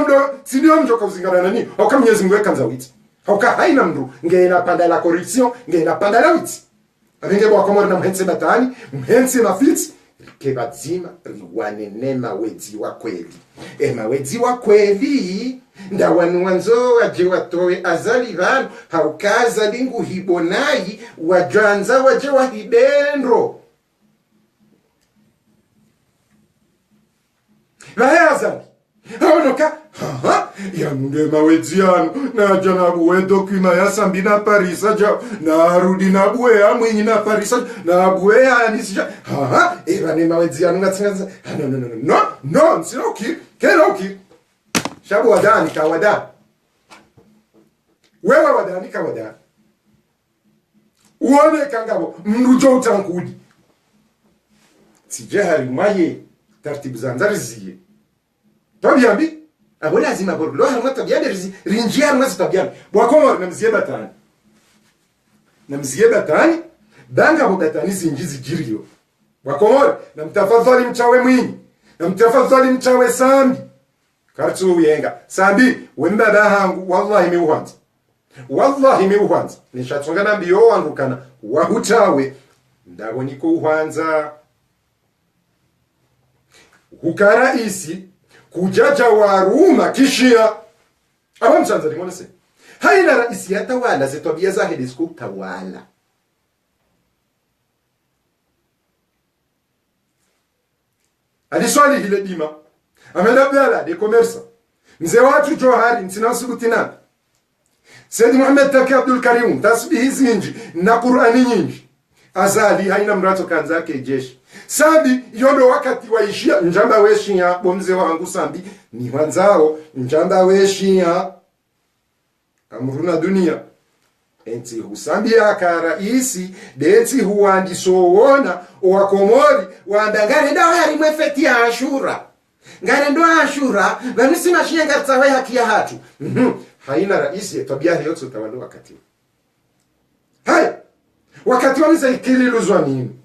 mjoka uzingana nani au kama Mwenyezi Mungu kanza witi au ka haina mndu ngeina panda la corruption ngeina panda la witi abenge bwa komori na mhenzi batani mhenzi mafiti rikebadzima riwane nemawedzi wa kweli. Mawedzi wa kweli ndawanu wanzo waje watowe azali vanu haukaza lingu hibonai wajanza waje wa hibendro vahe azali haonoka yanunde mawedzi yanu naja nabuwe dokuma ya sambina parisa ja narudi nabuwe ya mwinyi na parisa nabuwe ya nisija evane mawedzi yanu ngatsingaza no nsinoki keroki shabu wadani kawada wewe wadani kawada uone kangabo mrujo utankudi sijahari maye tartibu zanzari ziye tabiambi abo lazima borlo harma tabiani rinjia harma tabiani bwakomor namziye batani danga bo batani zinjizi jiriyo bwakomor namtafadhali mchawe mwinyi namtafadhali mchawe sambi kartu yenga sambi wembaba hangu wallahi miuhanza nishatsonga nambiyo wangu kana wahutawe ndabo niko uhanza hukara isi kujaja waruma kishia aba mchanza limone se haina raisi yatawala zetwabia zake disku tawala aliswali hile dima amenda biala de commerce mzee watu Johari nsinasubutina Said Muhammad Taki Abdul Karim tasbihi zinji na Qur'ani nyingi azali haina mrato kanzake jeshi sambi yondo wakati waishia njamba weshia bomze wangu sambi ni wanzao njamba weshia amruna dunia enti husambi akara isi denti huandi soona owakomori waandangare ndawari mwefeti ya Ashura ngare ndo Ashura vanisi mashia ngatsawe haki ya hatu haina raisi tabia hiyo tutawalo wakati hai wakati wamiza ikililuzwa nini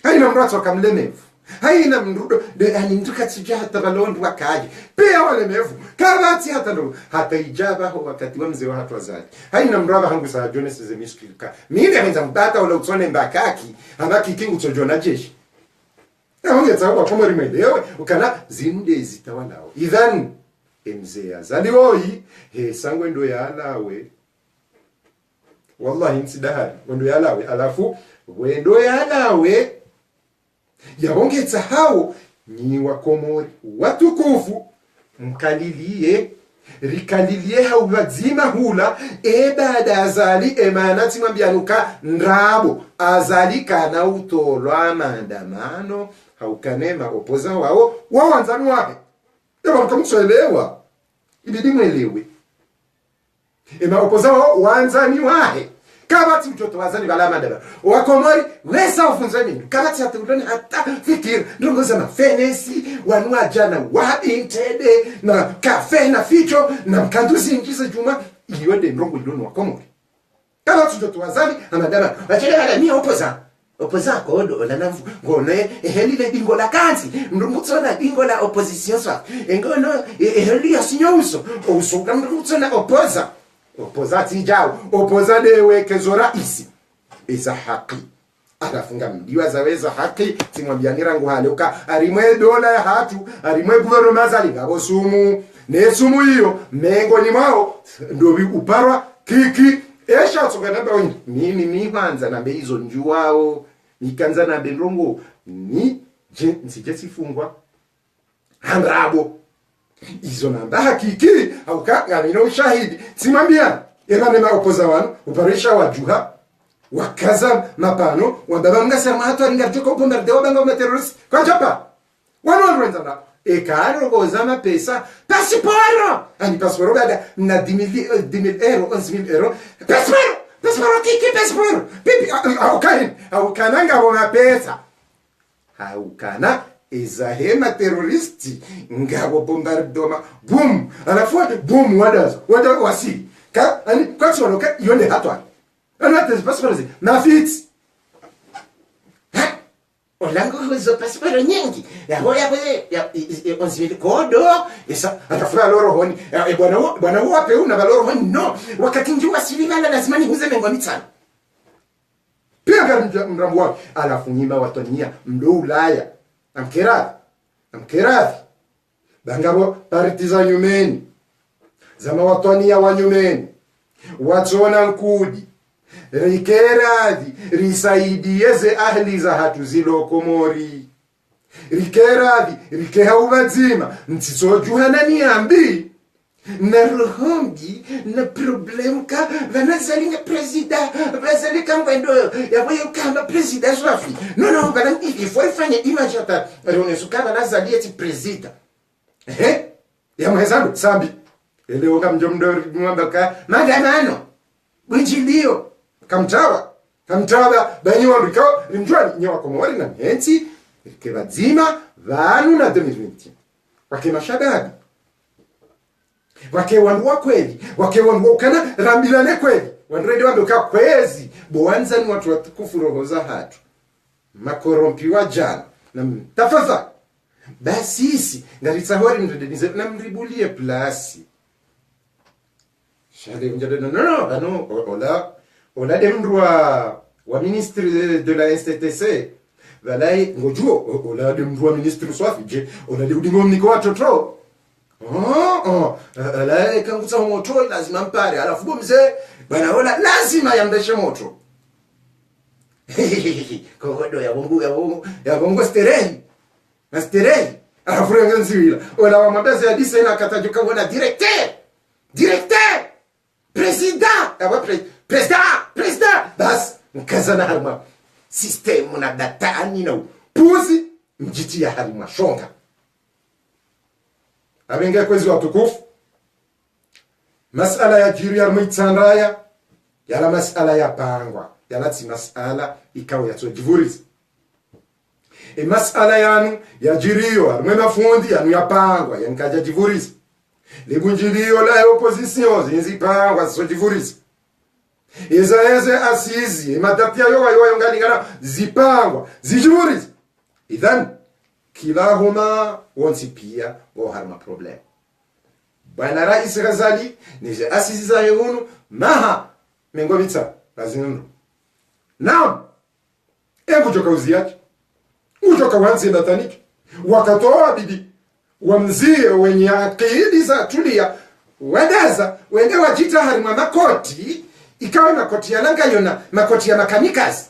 haina mrato wakamlemevu haina mrudo de aninduka tsuja hata balondu wakaji pia walemevu kabati hata ndo hata ijaba ho wakati wamze wa hatu wazali haina mraba hangu saa Jones zemiskilika mimi henza mbata wala utsone mbakaki hanaki kingu tsojona jeshi na honge tsawa kwa mori mwedewe ukana zinunde zitawalao idhan emze azali woi he sangwe ndo ya alawe wallahi nsidahari ndo ya alawe alafu wendo ya alawe yabongetsa hao ni wakomori watukufu mkalilie rikalilie hao wazima hula baada azali emanati mwambianuka ndrabo azali kana utolwa maandamano haukanema opoza wao wawanzani wake yaba mkamselewa ibidi mwelewe opoza wao wanzani wake kabati mtoto wazani balama dada wakomori wesa ufunza mimi kabati hatuloni hata fikir ndongo za mafenesi wanua jana wabintede na kafe na ficho na mkanduzi ingiza juma iyode ndongo ilono wakomori kabati mtoto wazani amadama wachele wala mia opoza kodo la navu ngone helile dingo la kanzi ndumutso na dingo la opposition swa ngono helile sinyouso usuka ndumutso na opozati jao opozade wekezo raisi isa haki arafunga mdiwa zaweza haki timwambianira ngo haleuka arimwe dola ya hatu arimwe guvernoma zali ngabo sumu ne sumu hiyo mengo ni mao ndobi uparwa kiki esha tsogana bawo mimi kwanza na beizo njuwao nikanza na bendrongo ni je nsije sifungwa handrabo izo namba hakiki au kanga nino ushahidi simambia eva nema opoza wanu uparisha wajuha wakaza mapano wababa mngasema hatu alingarjoko bombarde wabanga wa terrorist kwa japa wanu rwenzana ekaro gozama pesa pasiporo ani pasiporo bada na 10,000 euro 11,000 euro pasiporo kiki pasiporo pipi au kananga wa pesa au kana ezahema terroristi ngabo bombardoma boom alafu boom wada wasi ka ani kwa sababu ka yonde hatwa ana tezi passport na fit olango hizo passport nyingi ya hoya ya onzili kodo esa atafura loro honi bwana wape una baloro honi no wakati njiwa silingana lazima niuze mengo mitano pia mrambo wake alafu nyima watania mdo Ulaya amkeradhi bangabo partiza nyumeni zama watania wa nyumeni watona nkudi rikeradhi risaidieze ahli za hatu zilokomori rikeradhi rikeha ubazima ntisojuhana niambi na ruhombi na problem ka vanazalinga presida vazalika ngwendo yaboyo kama presida swafi no bana il faut ifanye image ata ronesuka vanazalia ti presida ya mhezando sambi eleo kamjomdo mwambaka maandamano bujilio kamtawa banyi wandika limjwani nyawa komori na mhenzi kebazima vanu na 2020 wake mashababi wake wanduwa kweli wake wanduwa kana rambilane kweli wandrede wanduka kwezi boanza ni watu watukufu roho za hatu makorompiwa jana na tafaza basi isi ngaritahori ndedenize na mribulie plasi shade njade no ola demrua wa ministre de la STTC valai ngojuo ola demrua ministre swafi je ola de udingo mniko watoto la kangusa moto lazima mpare alafu bomze bana ola lazima yamdeshe moto kogodo ya bongo sterei na sterei alafu nganziwila ola wa mabeza ya disa ina katajuka wana directeur president bas mkazana harma system na data anina puzi mjiti ya harma shonga abenga kwezi watukufu masala ya jiri ya mwitsanraya yala masala ya pangwa yala ti masala ikawa ya tojivuriza masala yanu ya jiriyo armwe mafundi yanu ya pangwa yankaja jivuriza libunjilio la opposition zinzipangwa zisojivuriza eze asizi matapia yo ngalingana zipangwa zijivuriza idhan kilahuma wonsi pia go harma problem bwana rais Ghazali nije asizi za yunu maha mengovitsa bazinundu naam kutoka uziaji kutoka wanzi ndataniki wakatoa bidi wamzie wenye akili za tulia wadaza wende wajita harima makoti ikawa makoti ya langa yona makoti ya makamikazi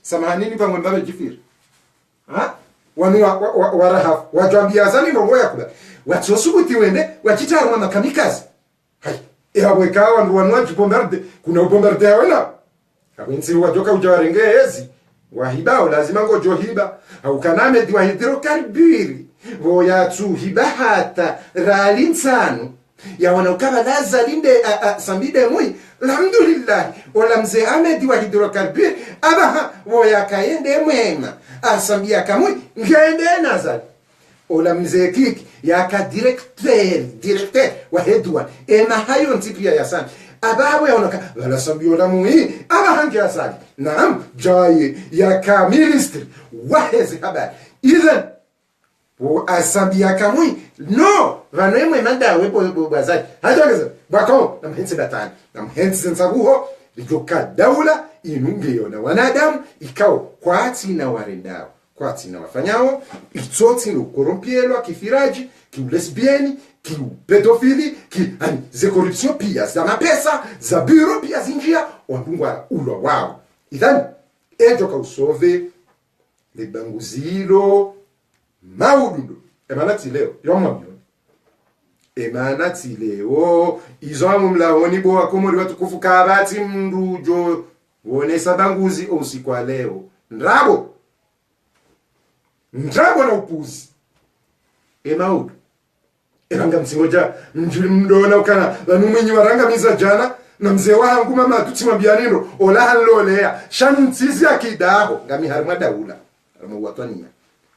samahanini pamwe mbabe jifiri wanu warahafu wajambia zani mboya kula watosubuti wende wajita harima makamikazi weka wanu wajibombarde kuna ubombarde ya wena kawenzi wajoka ujawarenge ezi wahibao lazima ngojo hiba au kaname diwa hidrokarburi voya tu hibahata ralinsanu ya wanaukaba laza linde sambide mui alhamdulillah wala mzee Ahmed wa hidrokarburi abaha voya kaende mwema asambia kamui ngende nazali ola mzee kiki yaka directeur wa hedwa ema hayo ntipia ya sana abawe onoka wala sambio la mui abahangi asali naam jaye yaka ministry wahezi habari idhan wo asambia kamui no vanwemwe madawe bo bazali hajagaza bako na mhenzi datani na mhenzi nsabuho lijoka daula inungeyona wanadamu ikao kwati na warendao kwati na wafanyao itsoti no korompielwa kifiraji kiulesbieni kipedofili ze corruption pia za mapesa za bureau pia zinjia wandungwa ulwa wao idhan ejoka usove libanguzilo maududu emanati leo yomamyo emanati leo izoamu mlaoni bo akomori watukufu kabati mrujo wone sabanguzi usiku wa leo ndrabo na upuzi emaudu eranga msingoja mjuli mdona ukana vanumwinyi waranga miza jana na mzee wangu mama tutimwambianiro ola halolea shantizi akidaho ngami harima daula watwania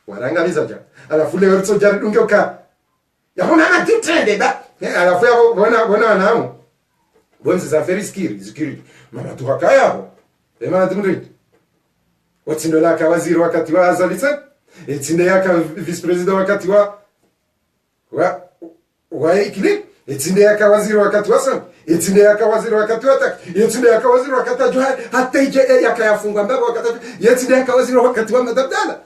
waranga miza jana alafu leo ritso jari dungoka ya hona na titrende ba alafu ya bona nao bonzi za feriskiri zikiri mama tuhakaya hapo ema ndimri watindola ka waziri wakati wa azalitsa etinde yaka vice president wakati wa ikili Etinde yakawaziri wakati wa Sam, etinde yakawaziri wakati wa Tak, etinde yakawaziri wakati wa Johari, hata ije yakayafunga mbaba wakati wa, etinde yakawaziri wakati wa Madabdala.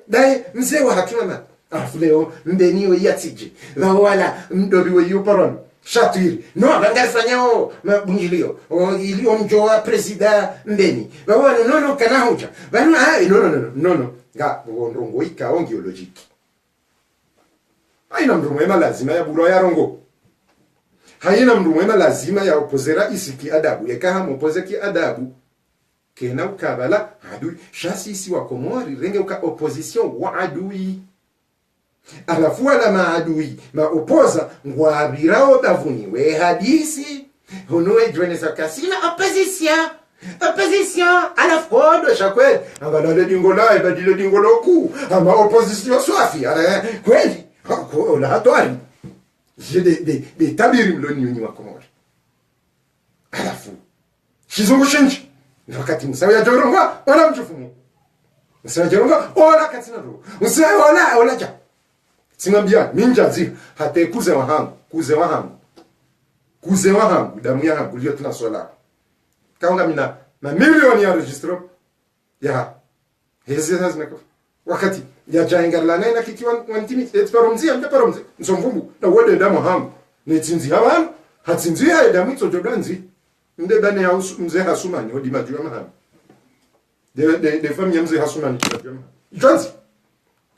Dae mzee wa hatuna na. Alafu leo mbeniyo yatije. Wala mdobiwe yuparon. Shatiri. No, bangafanya o bunjilio. O ilio mjoa presida mbeni. Wala no kana hoja. Wala no. Ga ndongo ika ongiolojiki. Haina mndu mwema lazima ya buro ya rongo. Haina mndu mwema lazima ya opozera isiki adabu. Yekaha mpoze ki adabu. Kena ukabala adui. Shasi isi wa Komori renge uka opposition wa adui. Alafu wala maadui maopoza ngwabirao bavuni we hadisi honoe jwene za kasina opposition alafu kodo shakwe angala le dingolo ibadile dingolo ku ama opposition swafi ala kweli ko la hatwari je de tabiri mloni wa Komori alafu shizungu shinji na wakati msawa ya joronga wala mchufumu msawa joronga wala katina ro msawa wala ja Sinambia minjazi hata kuze wahangu damu yangu lio tuna swala kaunga mina na milioni ya registro ya hezi hazmeko wakati ya jainga na kiki wantimi paromzi nsomvumbu na wode damu hangu netinzi hawan hatinzi ya damu ito jodanzi nde bane ya mzee hasumani hodi majua mahamu de fami ya mzee hasumani jodanzi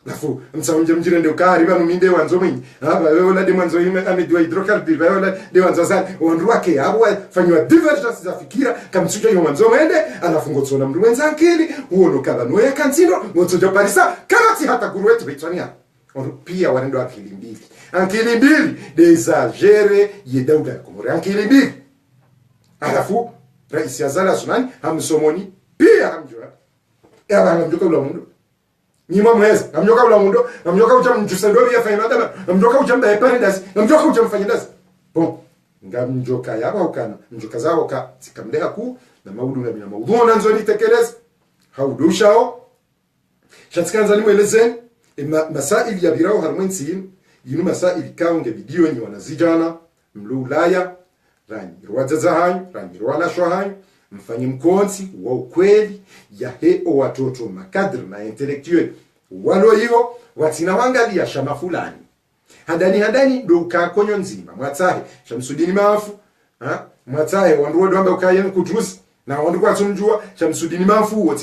lafu msaunje mjirende ukari banu minde wanzo mingi aba wewe de mwanzo ime amedwa hydrocarbon wewe de wanzo sana ondruake abo fanywa divergence za fikira kamsujo yo mwanzo mende anafungo tsona mndu wenza akili uono kala no ya kantino motsojo parisa kama ti hata guru wetu bitwania ondo pia warendo akili mbili de exagere yedauda Komori akili mbili alafu rais ya Zala Sunani hamsomoni pia hamjua aba hamjuka ula mundu Nima mwezi, namjoka ula mundo, namjoka ucha mchusendori ya faimada, namjoka ucha mba eparendazi, namjoka ucha mfanyendazi. Bon, nga mjoka yaba ukana, mjoka zao ka, sikamdeha ku, na maudu nga mina maudu onanzo ni tekelezi, haudushao. Shatikanza ni mwelezeni, masaili ya birao harmwensi yinu masaili kaunge video ni wanazijana, mlu ulaya, rangi ruwazaza hanyu, rangi ruwalasho hanyu, mfanyi mkonzi wa ukweli ya heo watoto makadri na intelektuel walo hiyo watina wangalia shama fulani hadani do ukakonyo nzima mwatahe Shamsudini Maafu mwatahe wanduwe doamba ukayen kutusi na wandu kwa tumjua Shamsudini Maafu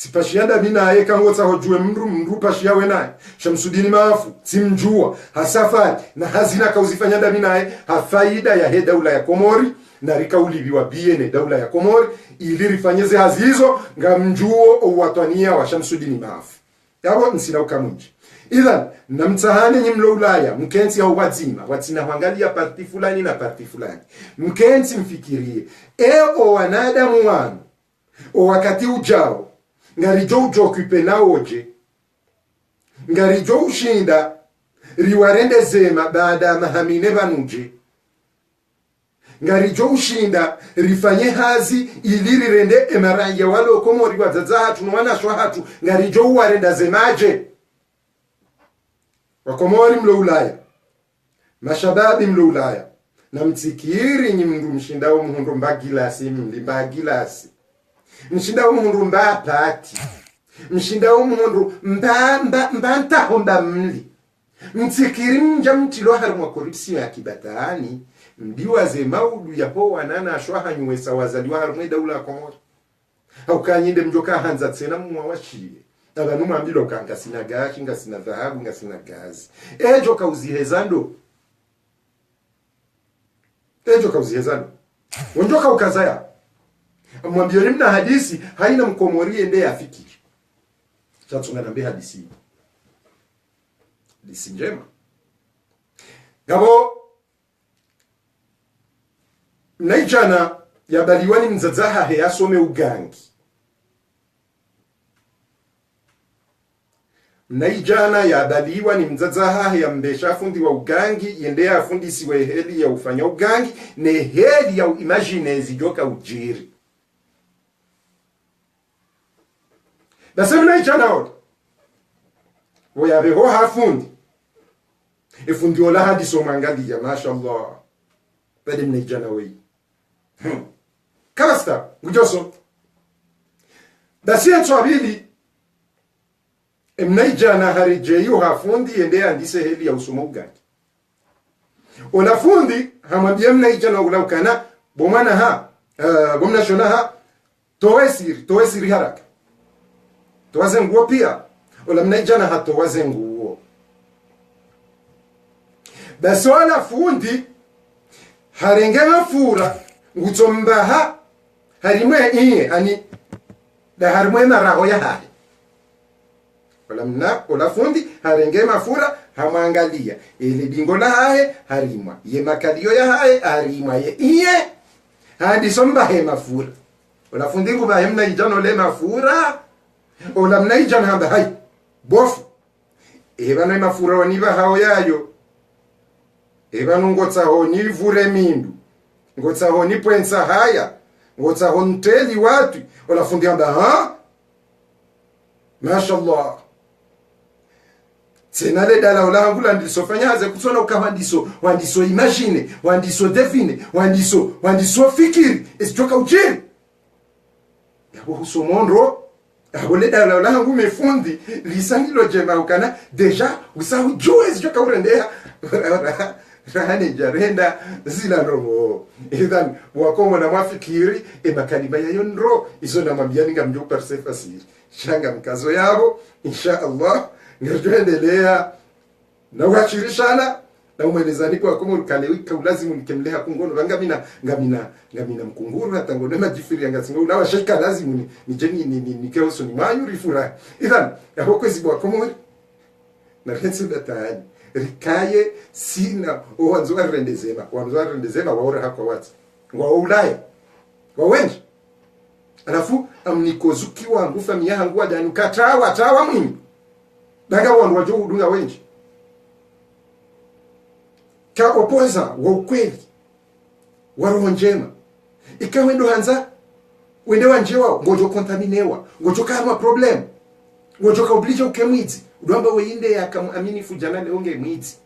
tipashianda binaye kangotsa hojue mndu pashiawe naye Shamsudini Maafu simjua hasafari na hazina kauzifanya ndabi naye hafaida ya he daula ya Komori na rikaulibiwa biene daula ya Komori ili rifanyeze hazi hizo nga mjuo uwatwania wa Shamsudini Maafu yabo nsina ukamunji idhan na mtahane nyimlo ulaya mkenzi ya wazima watina wangalia parti fulani na parti fulani mkenzi mfikirie o wanadamu wanu o wakati ujao ngarijo ujokupe na oje ngarijo ushinda riwarende zema baada ya mahamine banuje ngarijo ushinda rifanye hazi ili rirende emaranya walo Komori wazaza hatu nwana shwa hatu ngarijo uwarenda zemaje Wakomori mlo ulaya mashababi mlo ulaya na mtikiri nyi mndu mshinda umuhundu mbagilasi mlimbagilasi mshinda umuhundu mbapati mshinda umuhundu mbanta mli mtikiri mja mtilo harumwa koripsi ya kibatani mbiwa ze maudu ya po wanana ashwaha nyuwesa wazaliwa harumwe daula Komori au kanyinde mjoka hanza tsena mwa washie abantu mwambilo kanga sina gashi nga sina dhahabu nga sina gazi ejo kauzihezando wonjoka ukazaya mwambio nimna hadisi haina Mkomori ende afiki chatunga nambe hadisi njema gabo naijana ya baliwani mzazaha he asome ugangi naijana ya baliwa ni mzazaha ya mbesha fundi wa ugangi yende ya fundi siwe heli ya ufanya ugangi ne heli ya imagine joka ujiri basemi naijana oda woyabeho hafundi Ifundi ola hadiso mangalia mashallah bade mnaijana wei kasta ngujoso basi atwabili mnaijana harijeyo hafundi ende andise heli ya usomo gani ona fundi hamwambia mnaijana ulaukana bomana ha bomna shona ha toesiri haraka towaze nguo pia ola mnaijana hatowaze nguo basi wala fundi harenge mafura ngutombaha harimwe iye ani da harimwe maraho ya hari ola fundi harenge mafura hamwangalia ile bingo la hae harimwa ye makalio ya hae harimwa ye iye hadi somba he mafura ola fundi nguba hemna ijano le mafura ola mna ijano hamba hai bofu ebana mafura waniba hao yayo ebana ngotsa ho ni vure mindu ngotsa ho ni pwensa haya ngotsa ho nteli watu ola fundi hamba ha mashallah senale dala ola ngula ndisofanya haze kusona ukawandiso wandiso imagine wandiso define wandiso fikiri esichoka ujeri yabo husomondo abole dala ola ngu mefundi lisangilo jema ukana deja usawu jue esichoka urendea rahane jarenda zila nromo idhan wakomo na mafikiri makalima yayo nro izo na mambiani ngamjo persefa siri shanga mkazo yabo insha Allah ngerjoendelea na wachirishana na umelezani kwa komo ukalewika ulazimu nikemlea kungono ngamina mkunguru hata ngone majifiri yangasingo na washika lazimu ni jeni ni keoso ni mayuri fura idhan yabo kwezi kwa komo na hensi batani rikaye sina wanzo arendezema waora hako watu wa ulaya wa wengi alafu amnikozuki wangu famia hangu wadani katawa mwini daga wandu wajo udunga wengi ka opoza wa ukweli wa roho njema ikawe ndo hanza wende wanje wao ngojo kontaminewa ngojo kama problem ngojo ka oblige ukemwizi udwamba weinde yakamamini fujana leonge mwizi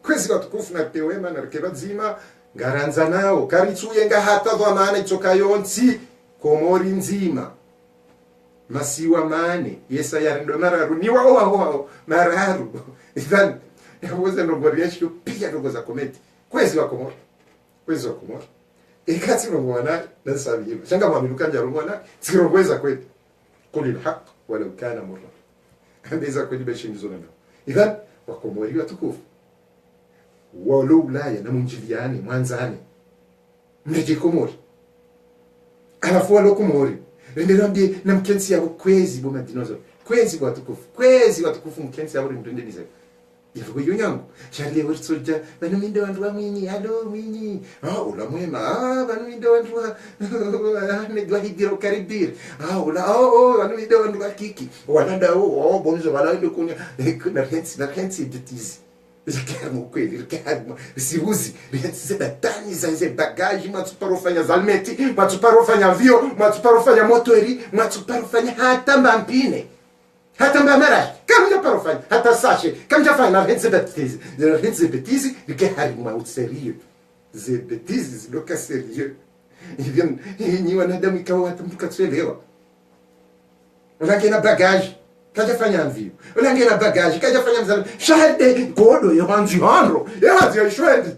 kwezi watukufu na tewema na rikeba zima ngaranza nao karitsuye nga hata dwa maana itoka yonsi komori nzima masiwa mane yesa yarindo mararu ni wao mararu idhan yawoze ndogoriesho pia ndogoza kometi kwezi wa komori ikati ngwana na sabiyo shanga mamiluka njarumwana sikirongweza kweli kulil haq wala kana murra ndiza kweli beshinzo nana idhan wakomori watukufu walo ulaya na munjiliani mwanzani mneje komori alafu walo komori renderambie na mkensi yabo kwezi bo madinozo kwezi watukufu mkensi yabo mtendenize yavugo yonyango chale wurtsoja banu minde wandu wa mwinyi halo mwinyi ula mwema banu minde wandu wa ne dwa hidiro karibir banu minde wandu wa kiki wananda bonzo bala ile kunya na hensi detizi Ricardo kweli Ricardo siuzi rianza tani za bagage matuparofanya zalmeti matuparofanya vio matuparofanya motori matuparofanya hata mbampine hata mbamara kama parofanya hata sashe kama jafanya renze betizi Ricardo mau sérieux ze betizi ziloka sérieux hivyo ni wanadamu ikawa mtu tselewa unakena bagage kaja fanya mvio ulange na bagage kaja fanya mzalo shahade kodo yohanzi hanro yahanzi yashwedi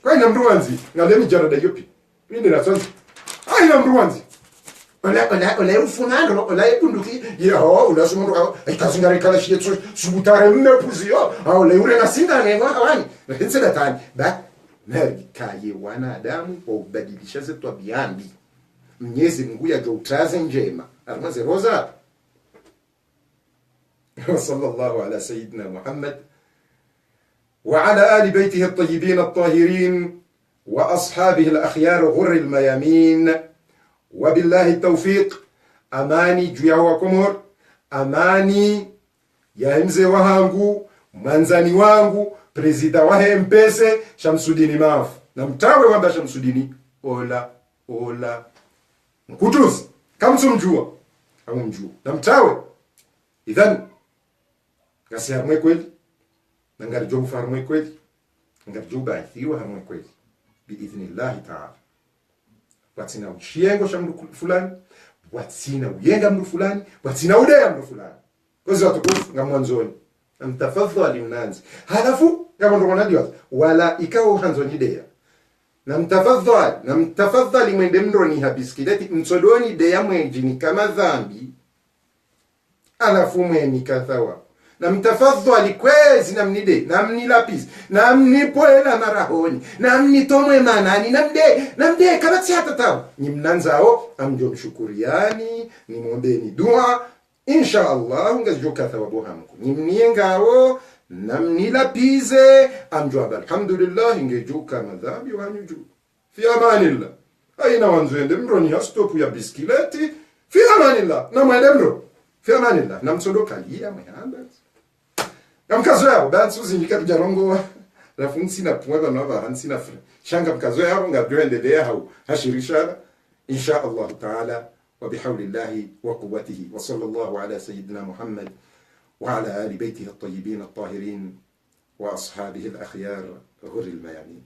kwa ina mruanzi ngalemi jarada yopi inde na sonzi ina mruanzi ola ufunando ola ebunduki yeho ola sumundu ikazingari kala shiyetso subutare mnepuzio ola ure na singa ne wani hense datani ba mergi kaye wanadamu obadilisha zetu abiambi Mwenyezi Mungu yajoutaze njema armaze roza صلى الله على سيدنا محمد وعلى آل بيته الطيبين الطاهرين وأصحابه الأخيار غر الميامين وبالله التوفيق أماني جويا وكمور أماني يا همزي وهانغو منزاني وانغو بريزيدا وهمبسي شمسوديني ماف نمتاوي وانبا شمسوديني أولا مكوتوز كم سمجوا نمتاوي إذن Kasi harumwe kweli na ngarjo ufarmwe kweli, ngarjo baithiwa hamwe kweli biidhnillahi ta'ala. Watina uchiengo sha mdu fulani, watina uyenga mdu fulani, watina udea mdu fulani. Kozi watukufu nga mwanzoni na mtafadhali mnanzi, halafu kama ndo wanajua wala ikawa hanzoni dea na mtafadhali mwende mroni habiskileti msodoni dea mwenjini kama dhambi, alafu mweni kathawa na mtafadhali kwezi na mnide na mnilapisi na mnipoela marahoni na mnitomwe manani na mde kama tiata tawa ni mnanzao amjo mshukuriani ni mwombeni dua insha Allah ngajoka thawabu hamku ni mniengao na mnilapize amjo alhamdulillah ngejuka madhambi wanyuju fi amanillah. Aina wanzuende mroni ya stopu ya biskileti fi amanillah na mwende mro fi amanillah na msodoka liya mwehanda mkazo yao bantu zinjika tujarongo rafunsi na puwa na ba hansi na shanga mkazo yao ngabyoendelea hau hashirisha insha Allah taala wa bihawlillahi wa quwwatihi wa sallallahu ala sayyidina Muhammad wa ala ali baytihi at-tayyibin at-tahirin wa ashabihi al-akhyar ghuril mayamin.